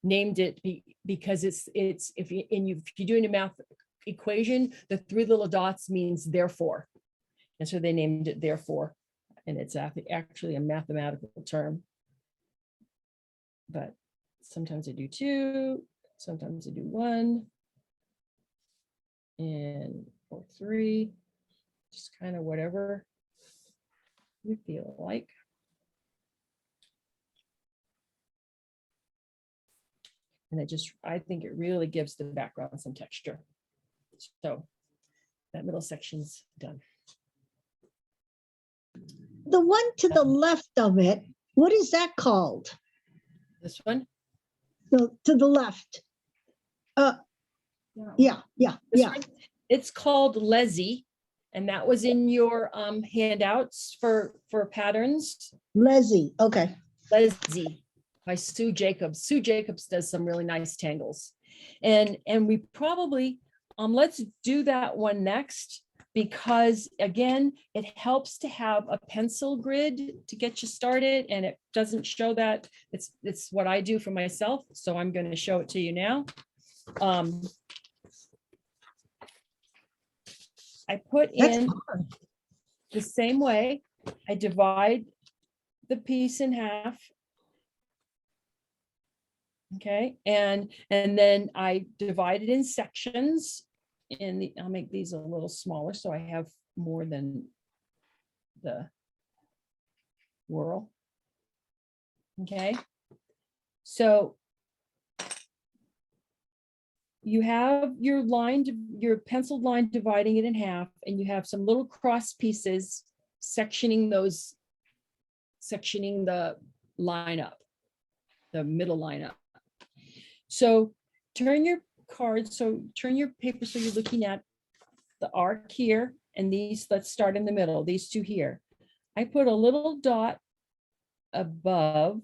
named it because it's if you're doing a math equation, the 3 little dots means therefore. And so they named it therefore. And it's actually a mathematical term. But sometimes I do 2, sometimes I do 1, or 3, just kind of whatever you feel like. And I think it really gives the background some texture. So that middle section's done.
The one to the left of it, what is that called?
This one?
To the left. Yeah.
It's called Leslie, and that was in your handouts for patterns.
Leslie, okay.
Leslie by Sue Jacobs. Sue Jacobs does some really nice tangles. And we probably, let's do that one next, because again, it helps to have a pencil grid to get you started, and it doesn't show that. It's what I do for myself, so I'm going to show it to you now. I put in the same way. I divide the piece in half. Okay, and then I divide it in sections. I'll make these a little smaller so I have more than the whirl. Okay, so you have your penciled line dividing it in half, and you have some little cross pieces sectioning the line up, the middle line up. So turn your paper so you're looking at the arc here, and let's start in the middle, these 2 here. I put a little dot above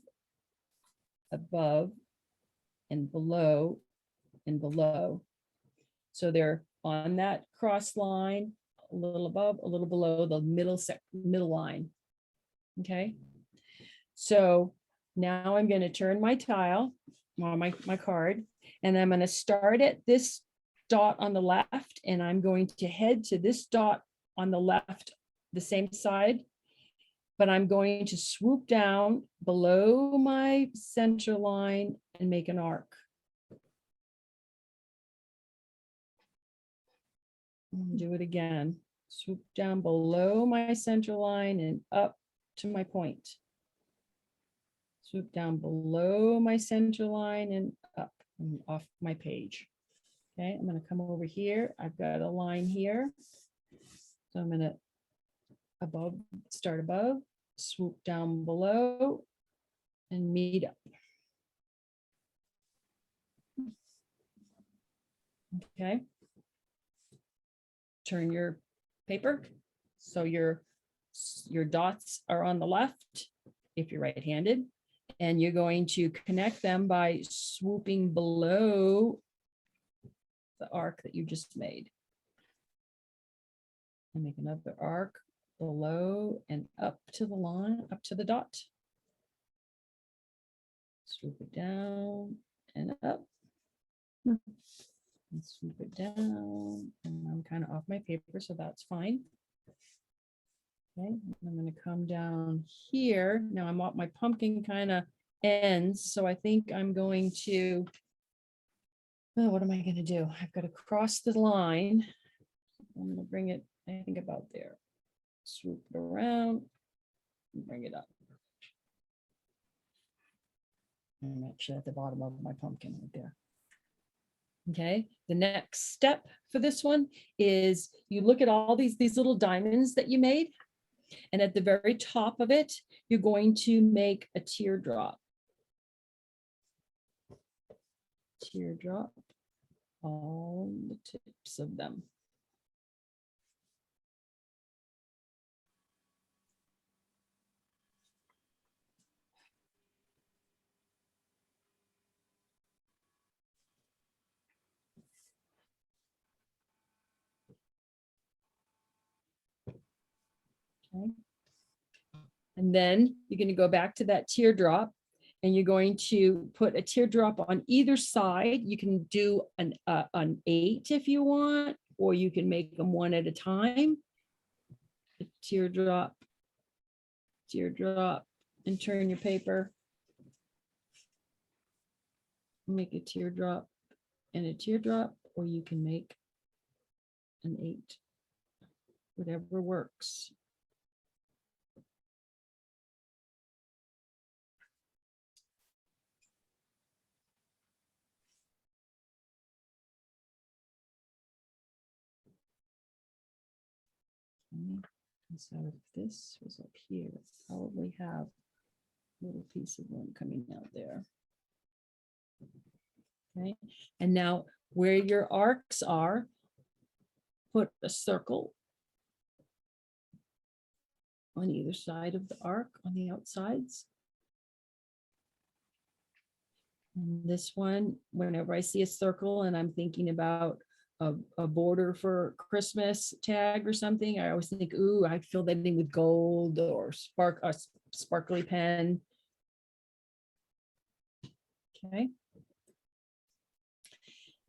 and below and below. So they're on that cross line, a little above, a little below the middle line. Okay. So now I'm going to turn my tile on my card, and I'm going to start at this dot on the left, and I'm going to head to this dot on the left, the same side, but I'm going to swoop down below my center line and make an arc. Do it again. Swoop down below my center line and up to my point. Swoop down below my center line and up and off my page. Okay, I'm going to come over here. I've got a line here. So I'm going to start above, swoop down below, and meet up. Okay. Turn your paper. So your dots are on the left if you're right-handed, and you're going to connect them by swooping below the arc that you just made. And make another arc below and up to the line, up to the dot. Swoop it down and up. And swoop it down, and I'm kind of off my paper, so that's fine. Okay, I'm going to come down here. Now I'm off, my pumpkin kind of ends, so I think I'm going to, oh, what am I going to do? I've got to cross the line. I'm going to bring it, I think, about there. Swoop it around and bring it up. I'm actually at the bottom of my pumpkin right there. Okay, the next step for this one is you look at all these little diamonds that you made, and at the very top of it, you're going to make a teardrop. Teardrop, all the tips of them. Okay. And then you're going to go back to that teardrop, and you're going to put a teardrop on either side. You can do an 8 if you want, or you can make them one at a time. A teardrop, teardrop, and turn your paper. Make a teardrop and a teardrop, or you can make an 8, whatever works. So if this was up here, probably have a little piece of one coming out there. Okay, and now where your arcs are, put a circle on either side of the arc on the outsides. And this one, whenever I see a circle and I'm thinking about a border for Christmas tag or something, I always think, ooh, I fill that in with gold or a sparkly pen. Okay.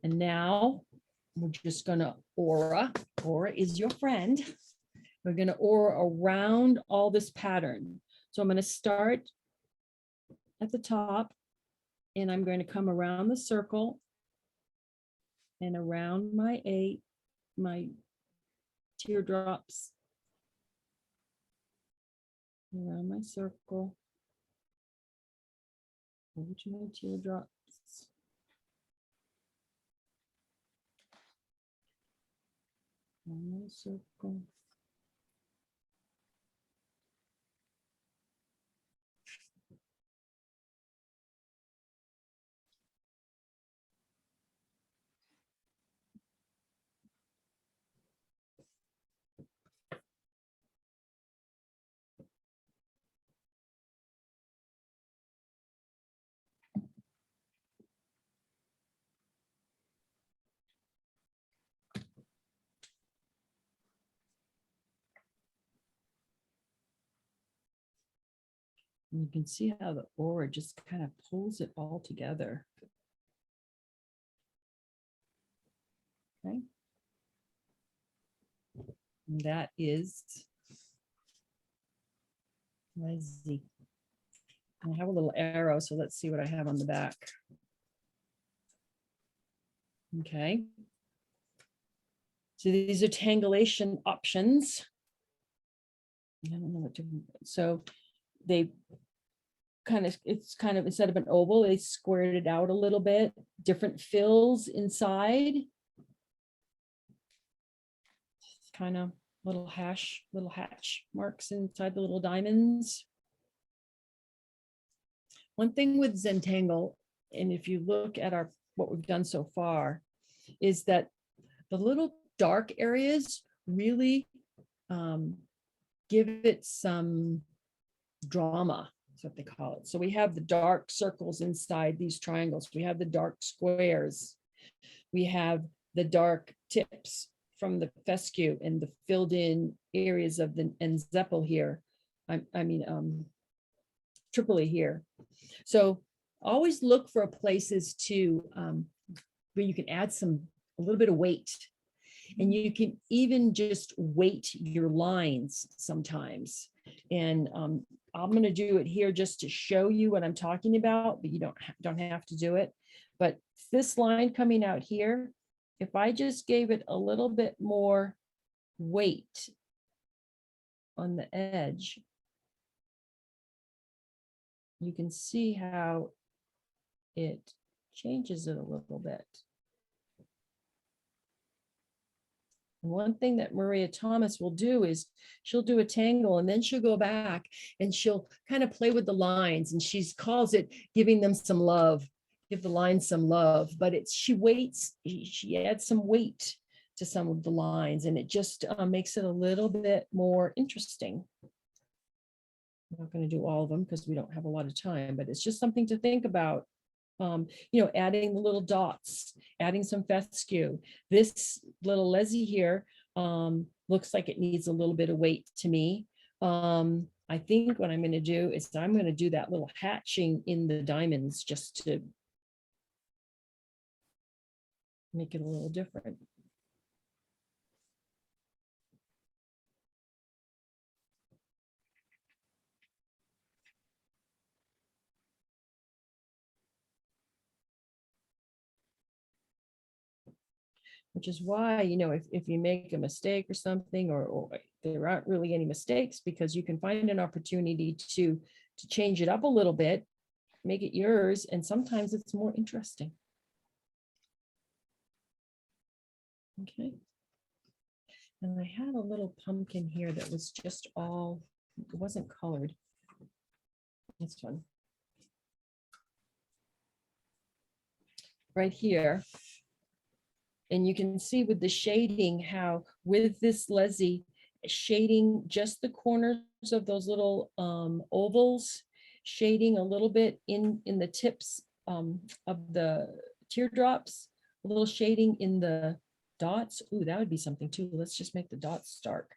And now we're just gonna aura. Aura is your friend. We're gonna aura around all this pattern. So I'm gonna start at the top, and I'm going to come around the circle and around my 8, my teardrops, around my circle, over to my teardrops. Around my circle. And you can see how the aura just kind of pulls it all together. Okay. And that is my Z. I have a little arrow, so let's see what I have on the back. Okay. So these are tangulation options. I don't know what to, so they it's kind of, instead of an oval, they squared it out a little bit, different fills inside. Kind of little hatch marks inside the little diamonds. One thing with Zentangle, and if you look at what we've done so far, is that the little dark areas really give it some drama. That's what they call it. So we have the dark circles inside these triangles. We have the dark squares. We have the dark tips from the fescue and the filled in areas of the Zeppel here. Tripoli here. So always look for places to where you can add a little bit of weight. And you can even just weight your lines sometimes. And I'm going to do it here just to show you what I'm talking about, but you don't have to do it. But this line coming out here, if I just gave it a little bit more weight on the edge, you can see how it changes it a little bit. And one thing that Maria Thomas will do is she'll do a tangle and then she'll go back and she'll kind of play with the lines, and she calls it giving them some love, give the lines some love, but she adds some weight to some of the lines, and it just makes it a little bit more interesting. I'm not going to do all of them because we don't have a lot of time, but it's just something to think about. Adding the little dots, adding some fescue. This little lezzy here looks like it needs a little bit of weight to me. I think what I'm going to do is I'm going to do that little hatching in the diamonds just to make it a little different. Which is why, if you make a mistake or something, or there aren't really any mistakes, because you can find an opportunity to change it up a little bit, make it yours, and sometimes it's more interesting. Okay. And I had a little pumpkin here that was just it wasn't colored. This one. Right here. And you can see with the shading how with this lezzy, shading just the corners of those little ovals, shading a little bit in the tips of the teardrops, a little shading in the dots. Ooh, that would be something too. Let's just make the dots dark.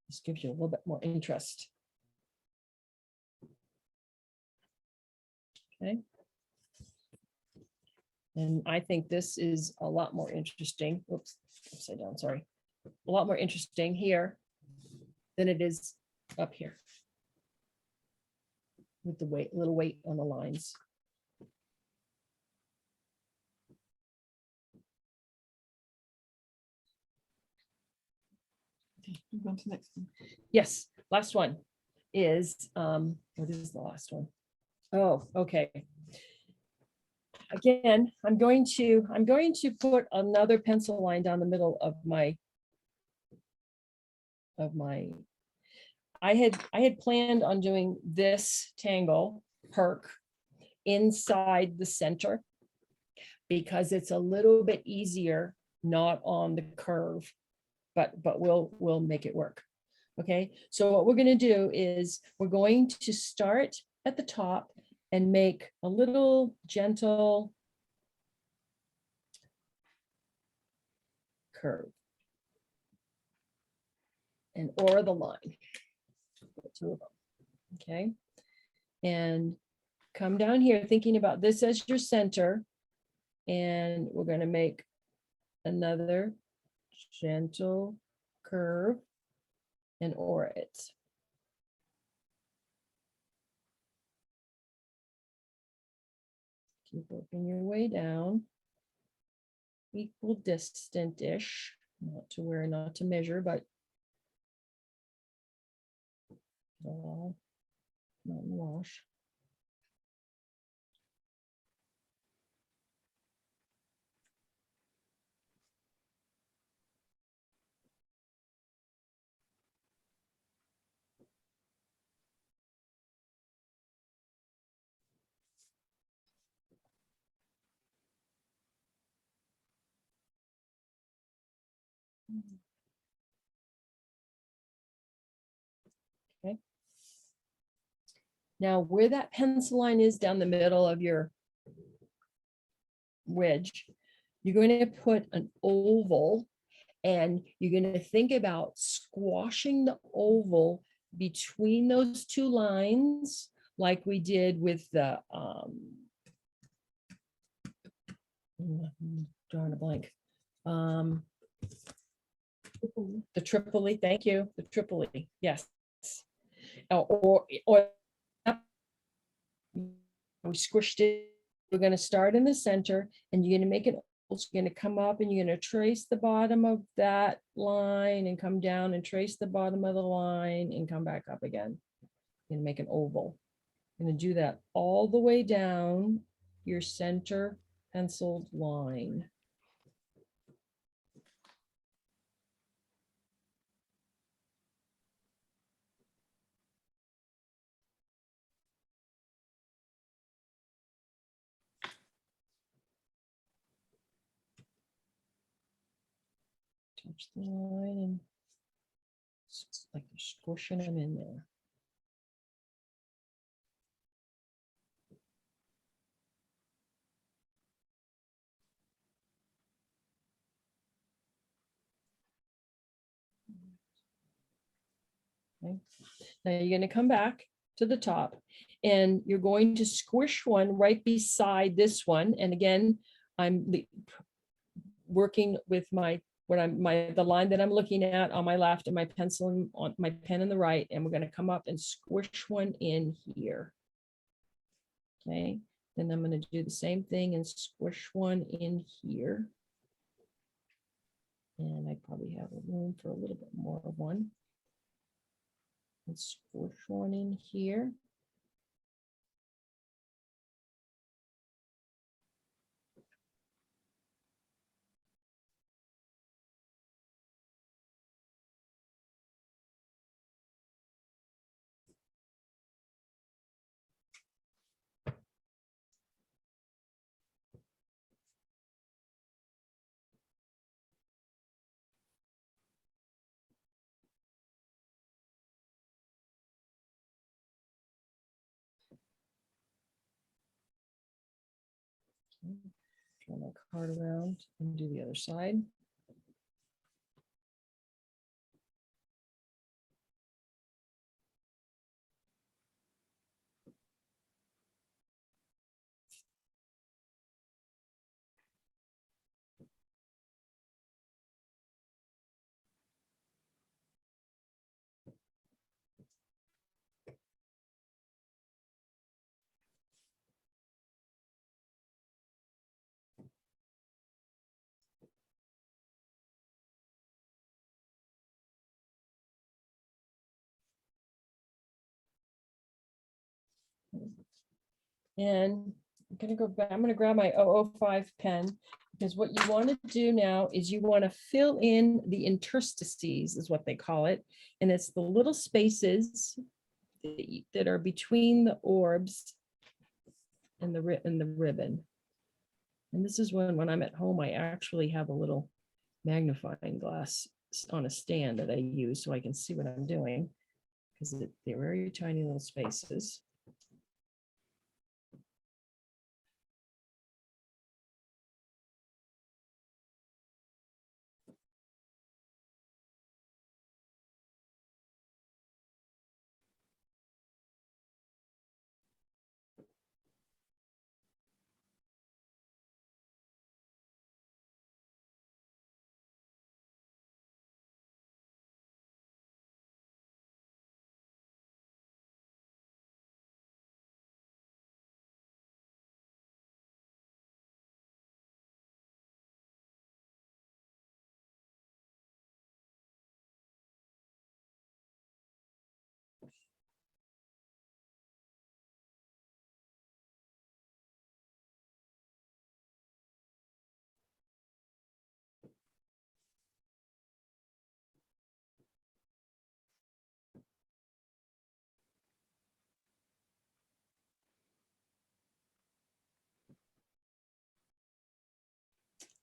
This gives you a little bit more interest. Okay. And I think this is a lot more interesting. Oops, upside down, sorry. A lot more interesting here than it is up here. With the weight, little weight on the lines.
Move on to the next one.
Yes, last one is, what is the last one? Oh, okay. Again, I'm going to put another pencil line down the middle of my I had planned on doing this tangle perk inside the center because it's a little bit easier, not on the curve, but we'll make it work. Okay, so what we're going to do is we're going to start at the top and make a little gentle curve and or the line. Two of them. Okay, and come down here thinking about this as your center, and we're going to make another gentle curve and or it. Keep working your way down. Equal distant-ish, not to measure, but not in the wash. Okay. Now, where that pencil line is down the middle of your wedge, you're going to put an oval, and you're going to think about squashing the oval between those two lines, like we did with the drawing a blank. The Tripoli, thank you, the Tripoli, yes. Or we squished it. We're going to start in the center, and you're going to make it. You're going to come up and you're going to trace the bottom of that line and come down and trace the bottom of the line and come back up again. You're going to make an oval. You're going to do that all the way down your center penciled line. Touch the line and it's like you're squishing them in there. Okay. Now you're going to come back to the top, and you're going to squish one right beside this one. And again, I'm working with the line that I'm looking at on my left and my pencil on my pen on the right, and we're going to come up and squish one in here. Okay, then I'm going to do the same thing and squish one in here. And I probably have room for a little bit more of one. And squish one in here. Turn my card around and do the other side. And I'm going to go back. I'm going to grab my 005 pen, because what you want to do now is you want to fill in the interstices, is what they call it. And it's the little spaces that are between the orbs and the ribbon. And this is when I'm at home, I actually have a little magnifying glass on a stand that I use so I can see what I'm doing, because they're very tiny little spaces.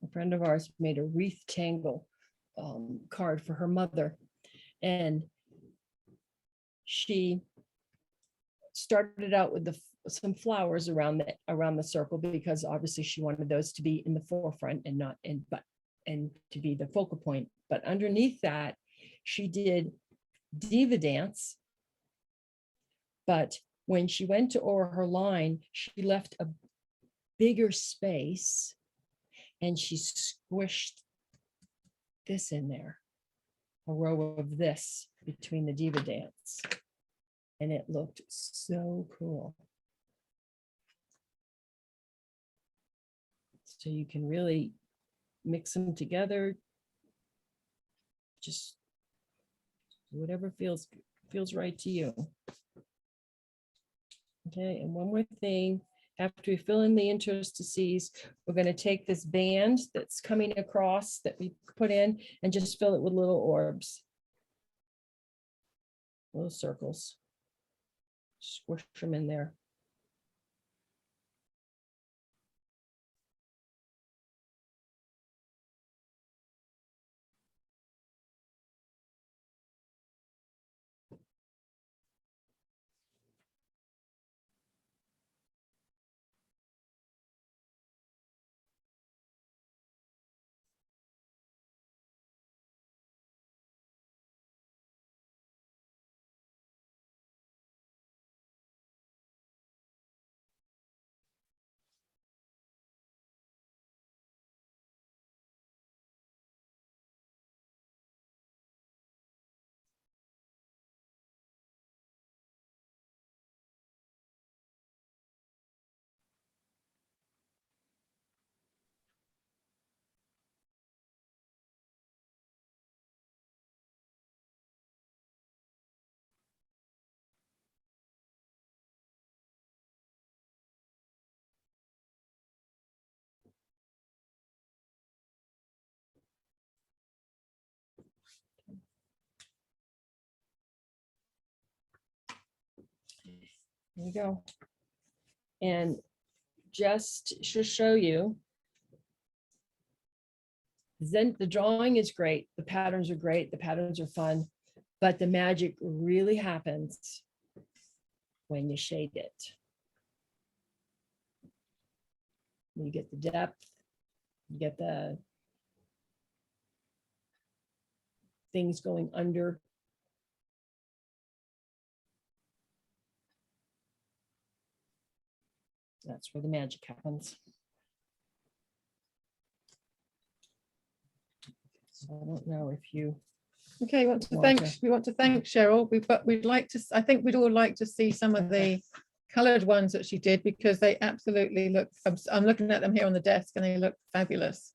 a friend of ours made a wreath tangle card for her mother. And she started out with some flowers around the circle, because obviously she wanted those to be in the forefront and not and to be the focal point. But underneath that, she did diva dance. But when she went to order her line, she left a bigger space and she squished this in there, a row of this between the diva dance. And it looked so cool. So you can really mix them together. Just whatever feels right to you. Okay, and one more thing, after we fill in the interstices, we're going to take this band that's coming across that we put in and just fill it with little orbs, little circles. Squish them in there. There you go. And just to show you, the drawing is great, the patterns are great, the patterns are fun, but the magic really happens when you shade it. You get the depth, you get the things going under. That's where the magic happens. So I don't know if you.
Okay, we want to thank Cheryl. We'd like to, I think we'd all like to see some of the colored ones that she did, because they absolutely look, I'm looking at them here on the desk and they look fabulous.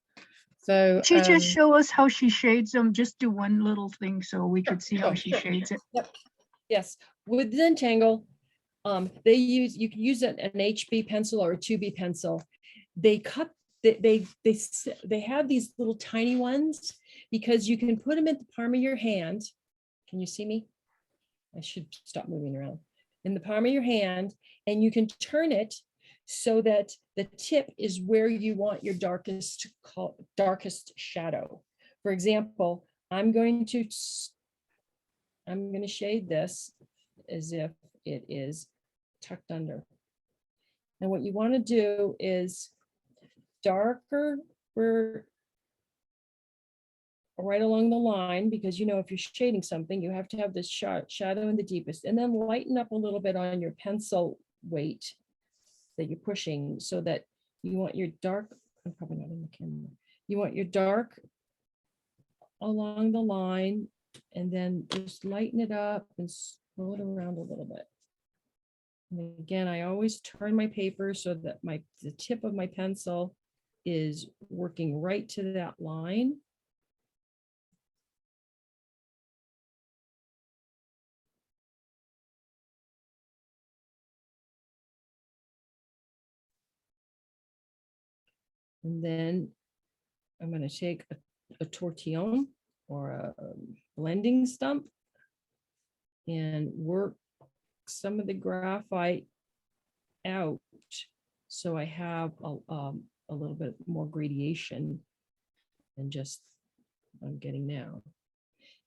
So
Could you just show us how she shades them? Just do one little thing so we could see how she shades it.
Yep. Yes, with Zentangle, you can use an HB pencil or a 2B pencil. They cut, they have these little tiny ones, because you can put them in the palm of your hand. Can you see me? I should stop moving around. In the palm of your hand, and you can turn it so that the tip is where you want your darkest shadow. For example, I'm going to shade this as if it is tucked under. And what you want to do is darker right along the line, because you know, if you're shading something, you have to have this shadow in the deepest, and then lighten up a little bit on your pencil weight that you're pushing, so that you want your dark, I'm probably not in the camera, you want your dark along the line, and then just lighten it up and swirl it around a little bit. And again, I always turn my paper so that the tip of my pencil is working right to that line. And then I'm going to take a tortillon or a blending stump and work some of the graphite out, so I have a little bit more gradation than just what I'm getting now.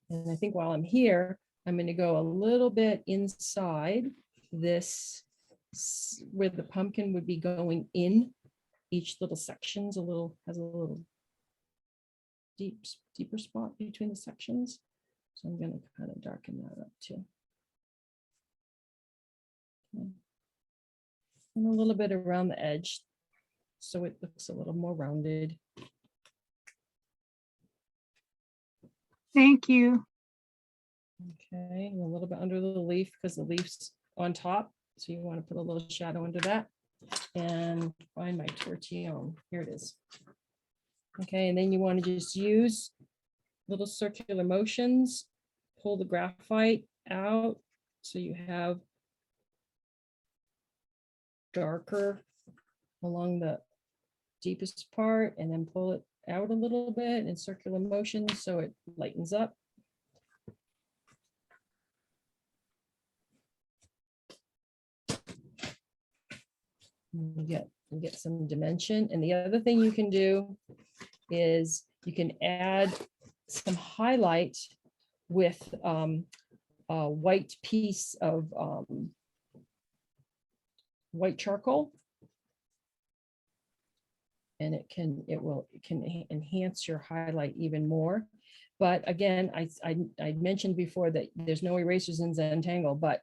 And I think while I'm here, I'm going to go a little bit inside this where the pumpkin would be going in. Each little section's has a little deeper spot between the sections. So I'm going to kind of darken that up too. Okay. And a little bit around the edge, so it looks a little more rounded.
Thank you.
Okay, and a little bit under the leaf because the leaf's on top. So you want to put a little shadow under that and find my tortillon. Here it is. Okay, and then you want to just use little circular motions, pull the graphite out so you have darker along the deepest part, and then pull it out a little bit in circular motions so it lightens up. You get some dimension. And the other thing you can do is you can add some highlight with a white piece of white charcoal. And it can enhance your highlight even more. But again, I mentioned before that there's no erasers in Zentangle, but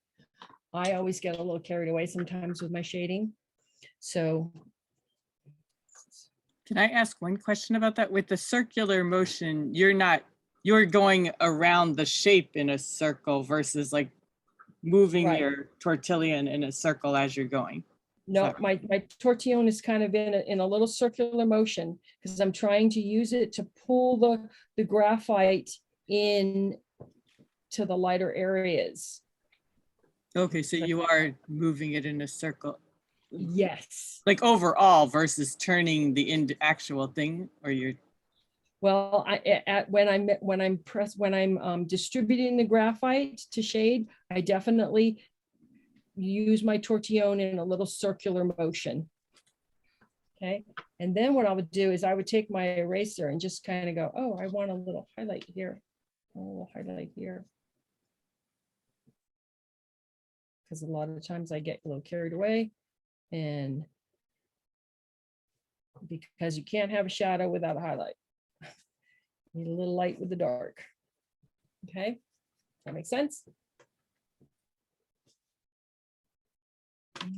I always get a little carried away sometimes with my shading. So
can I ask one question about that? With the circular motion, you're going around the shape in a circle versus like moving
Right.
your tortillon in a circle as you're going.
no, my tortillon is kind of in a little circular motion because I'm trying to use it to pull the graphite in to the lighter areas.
Okay, so you are moving it in a circle.
Yes.
Like overall versus turning the actual thing, or you're.
Well, when I'm distributing the graphite to shade, I definitely use my tortillon in a little circular motion. Okay, and then what I would do is I would take my eraser and just kind of go, oh, I want a little highlight here, a little highlight here. Because a lot of the times I get a little carried away, and because you can't have a shadow without a highlight. Need a little light with the dark. Okay, that makes sense?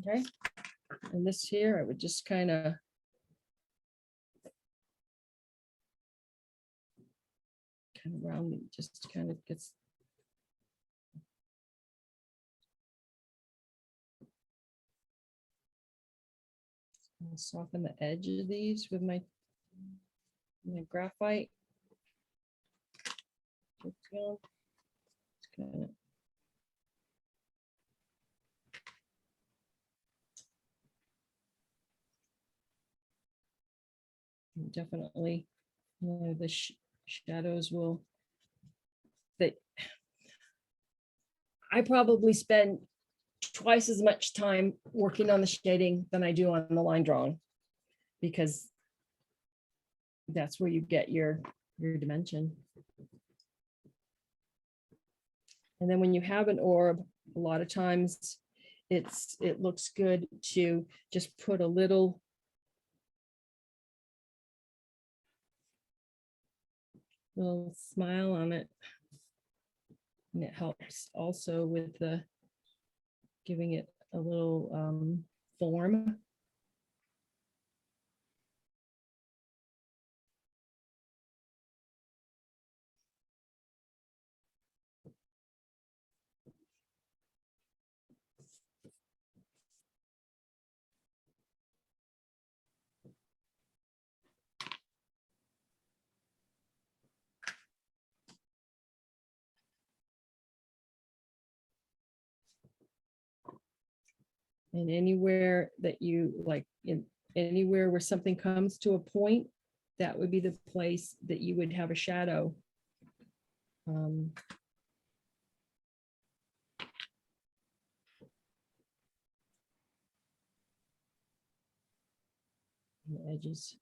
Okay, and this here, I would just kind of round, just kind of gets. I'll soften the edge of these with my graphite. Definitely, the shadows will. That I probably spend twice as much time working on the shading than I do on the line drawing, because that's where you get your dimension. And then when you have an orb, a lot of times it looks good to just put a little smile on it. And it helps also with the giving it a little form. And anywhere that you like, anywhere where something comes to a point, that would be the place that you would have a shadow. The edges.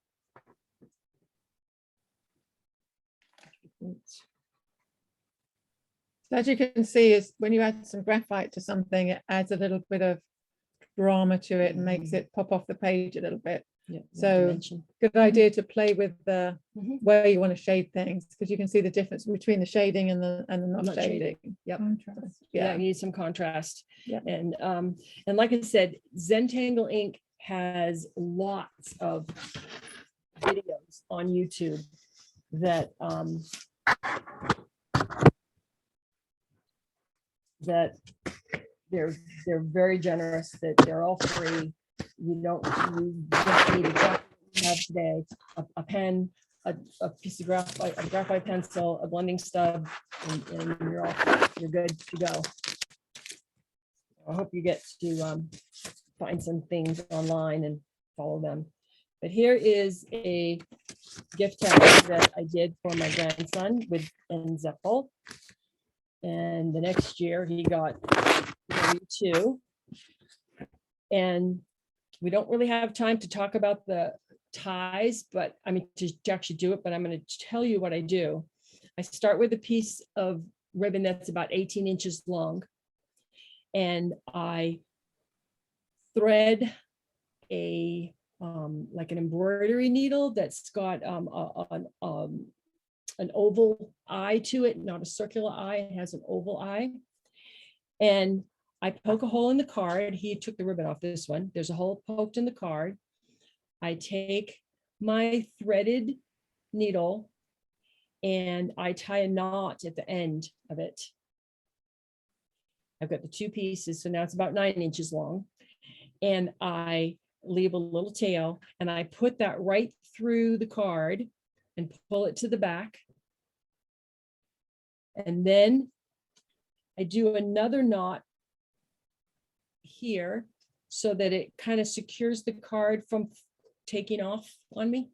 As you can see, is when you add some graphite to something, it adds a little bit of drama to it and makes it pop off the page a little bit.
Yeah, more
So
dimension.
good idea to play with the
Mhm.
where you want to shade things, because you can see the difference between the shading and the not
Not shading.
shading.
Yep.
Contrast.
Yeah,
Yeah.
you need some contrast.
Yeah.
And like I said, Zentangle Inc. has lots of videos on YouTube that that they're very generous, that they're all free. You just need exactly what you have today, a pen, a piece of graphite, a graphite pencil, a blending stub, and you're good to go. I hope you get to find some things online and follow them. But here is a gift tag that I did for my grandson with Zentangle. And the next year he got 32. And we don't really have time to talk about the ties, but I mean, to actually do it, but I'm going to tell you what I do. I start with a piece of ribbon that's about 18 inches long. And I thread a like an embroidery needle that's got an oval eye to it, not a circular eye. It has an oval eye. And I poke a hole in the card. He took the ribbon off this one. There's a hole poked in the card. I take my threaded needle and I tie a knot at the end of it. I've got the two pieces, so now it's about 9 inches long. And I leave a little tail and I put that right through the card and pull it to the back. And then I do another knot here so that it kind of secures the card from taking off on me.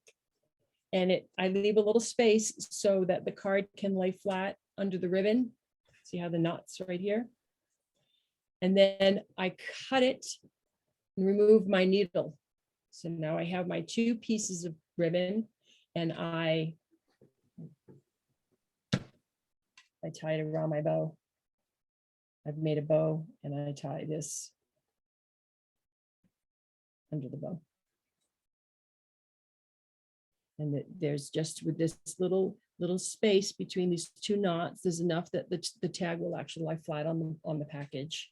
And I leave a little space so that the card can lay flat under the ribbon. See how the knot's right here? And then I cut it and remove my needle. So now I have my two pieces of ribbon and I tie it around my bow. I've made a bow and I tie this under the bow. And there's just with this little space between these two knots, there's enough that the tag will actually lie flat on the package.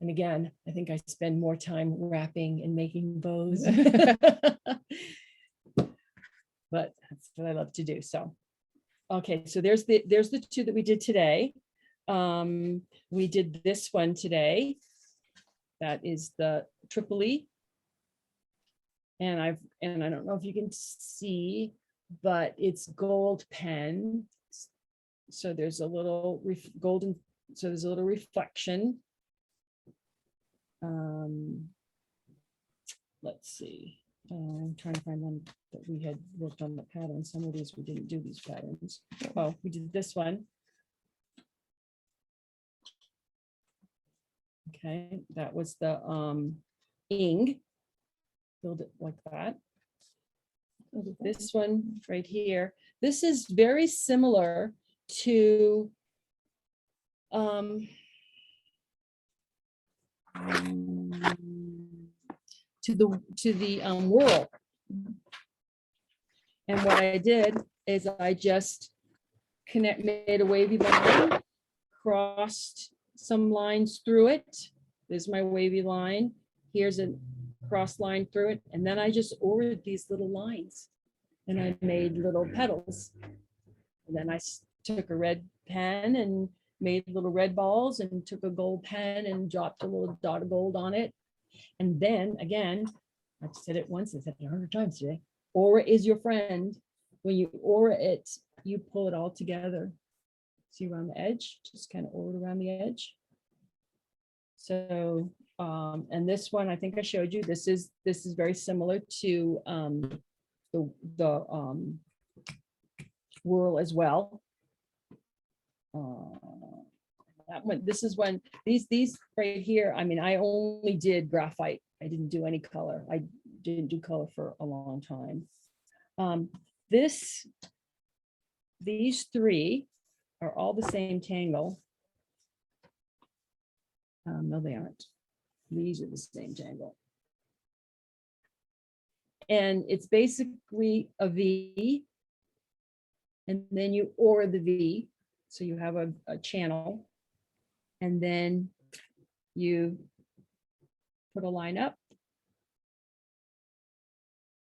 And again, I think I spend more time wrapping and making bows. But that's what I love to do. So, okay, so there's the two that we did today. We did this one today. That is the Tripoli. And I don't know if you can see, but it's gold pen. So there's a little golden, so there's a little reflection. Let's see. I'm trying to find one that we had worked on the pattern. Some of these we didn't do these patterns. Oh, we did this one. Okay, that was the ing. Build it like that. This one right here. This is very similar to the whirl. And what I did is I just made a wavy line, crossed some lines through it. There's my wavy line. Here's a cross line through it. And then I just ordered these little lines and I made little petals. And then I took a red pen and made little red balls and took a gold pen and dropped a little dot of gold on it. And then again, I've said it once, I said it 100 times today. Aura is your friend. When you aura it, you pull it all together. See around the edge, just kind of aura around the edge. So, and this one, I think I showed you, this is very similar to the whirl as well. That one, this is when these right here, I mean, I only did graphite. I didn't do any color. I didn't do color for a long time. This these three are all the same tangle. No, they aren't. These are the same tangle. And it's basically a V. And then you or the V. So you have a channel. And then you put a line up,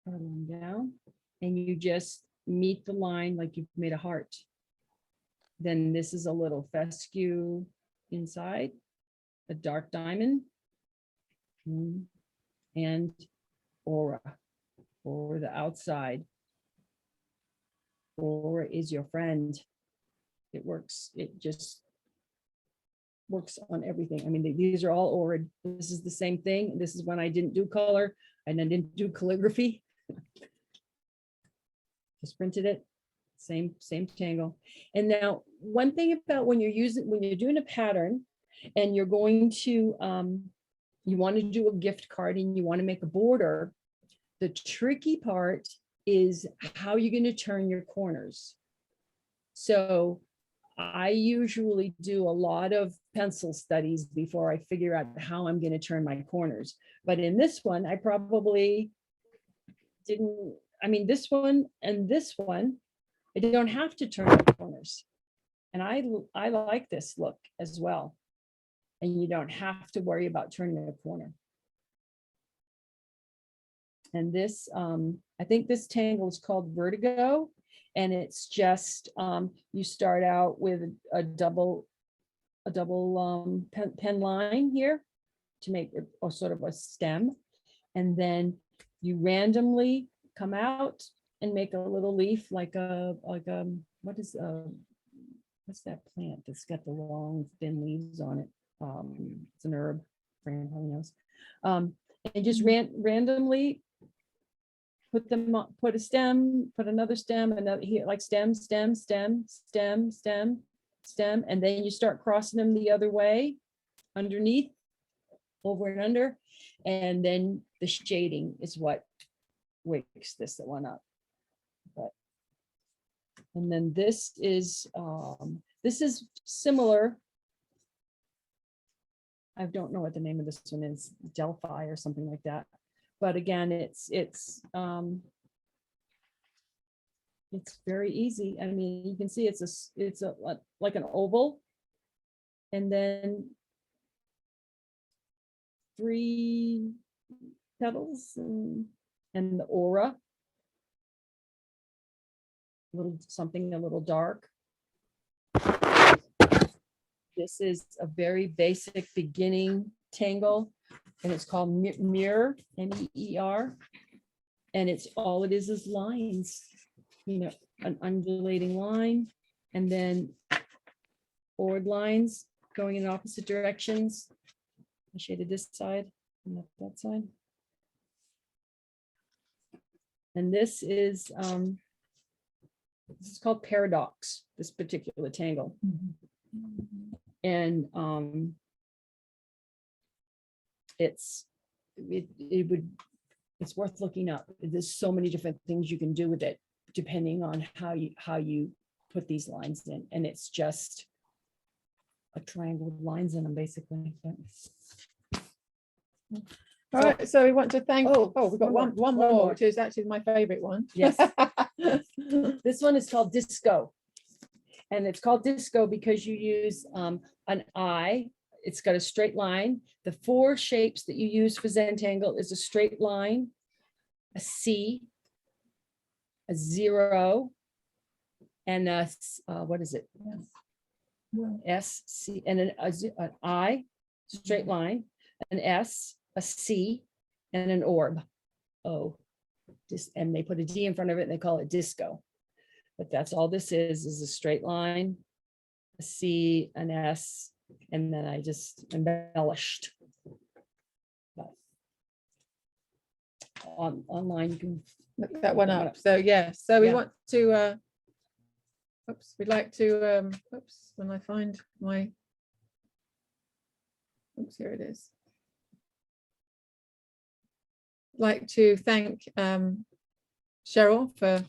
put a line down, and you just meet the line like you've made a heart. Then this is a little fescue inside, a dark diamond, and aura, or the outside. Aura is your friend. It works, it just works on everything. I mean, these are all aura. This is the same thing. This is when I didn't do color and I didn't do calligraphy. Just printed it, same tangle. And now one thing about when you're doing a pattern and you're going to, you want to do a gift card and you want to make a border, the tricky part is how you're going to turn your corners. So I usually do a lot of pencil studies before I figure out how I'm going to turn my corners. But in this one, I probably didn't, I mean, this one and this one, I don't have to turn the corners. And I like this look as well. And you don't have to worry about turning a corner. And this, I think this tangle is called Vertigo. And it's just, you start out with a double pen line here to make a sort of a stem. And then you randomly come out and make a little leaf like what's that plant that's got the long thin leaves on it? It's an herb, Fran probably knows. And just randomly put them up, put a stem, put another stem, another here, like stem, stem, stem, stem, stem, stem, and then you start crossing them the other way, underneath, over and under, and then the shading is what wakes this one up. But and then this is similar. I don't know what the name of this one is, Delphi or something like that. But again, it's very easy. I mean, you can see it's like an oval, and then 3 petals and the aura, something a little dark. This is a very basic beginning tangle, and it's called Mirror, M-E-E-R. And it's all it is lines, you know, an undulating line, and then forward lines going in opposite directions. I shaded this side and that side. And this is called Paradox, this particular tangle. And it's worth looking up. There's so many different things you can do with it, depending on how you put these lines in. And it's just a triangle with lines in them, basically.
All right, so we want to thank, we've got one
one
more,
more.
which is actually my favorite one.
Yes. This one is called Disco. And it's called Disco because you use an eye. It's got a straight line. The 4 shapes that you use for Zentangle is a straight line, a C, a 0, and a, what is it? S, C, and an I, straight line, an S, a C, and an orb, O. And they put a D in front of it and they call it Disco. But that's all this is a straight line, a C, an S, and then I just embellished. But online you can
Look that one up. So yeah, so we
Yeah.
want to we'd like to when I find my here it is. Like to thank Cheryl for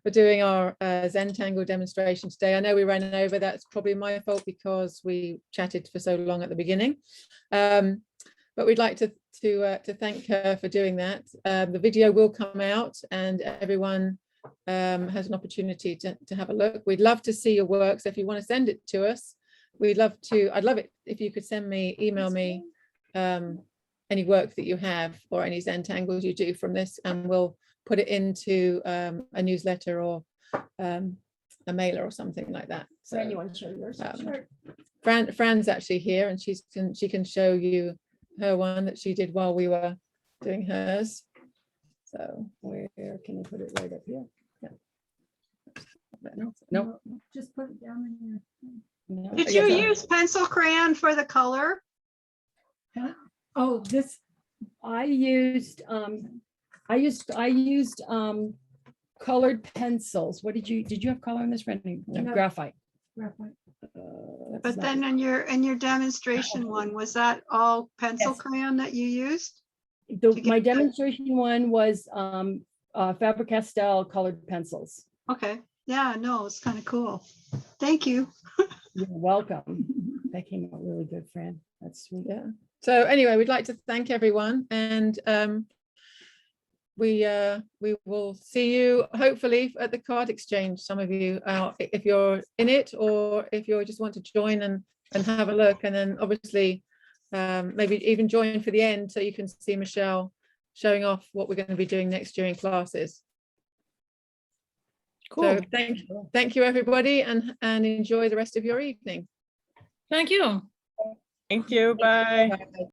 for doing our Zentangle demonstration today. I know we ran over. That's probably my fault because we chatted for so long at the beginning. But we'd like to thank her for doing that. The video will come out and everyone has an opportunity to have a look. We'd love to see your work. So if you want to send it to us, I'd love it if you could email me any work that you have or any Zentangles you do from this, and we'll put it into a newsletter or a mailer or something like that. So
Fran, you want to show yours?
Sure.
Fran's actually here, and she can show you her one that she did while we were doing hers. So
Where can you put it? Right up here?
no,
Just put it down in your.
No.
Did
Yes,
you
I-
use pencil crayon for the color?
Oh, this, I used colored pencils. What did you have color in this, Randy? No,
No.
graphite.
But
That's not
then in your demonstration one, was that all pencil
Yes.
crayon that you used?
my
get the-
demonstration one was Faber-Castell colored pencils.
Okay, yeah, no, it's kind of cool. Thank you.
You're welcome. That came out really good, Fran. That's sweet.
yeah. So anyway, we'd like to thank everyone, and we will see you hopefully at the card exchange. Some of you, if you're in it, or if you just want to join and have a look, and then obviously maybe even join for the end so you can see Michelle showing off what we're going to be doing next during classes.
Cool.
So thank you everybody, and enjoy the rest of your evening.
Thank you.
Thank you. Bye.
Bye.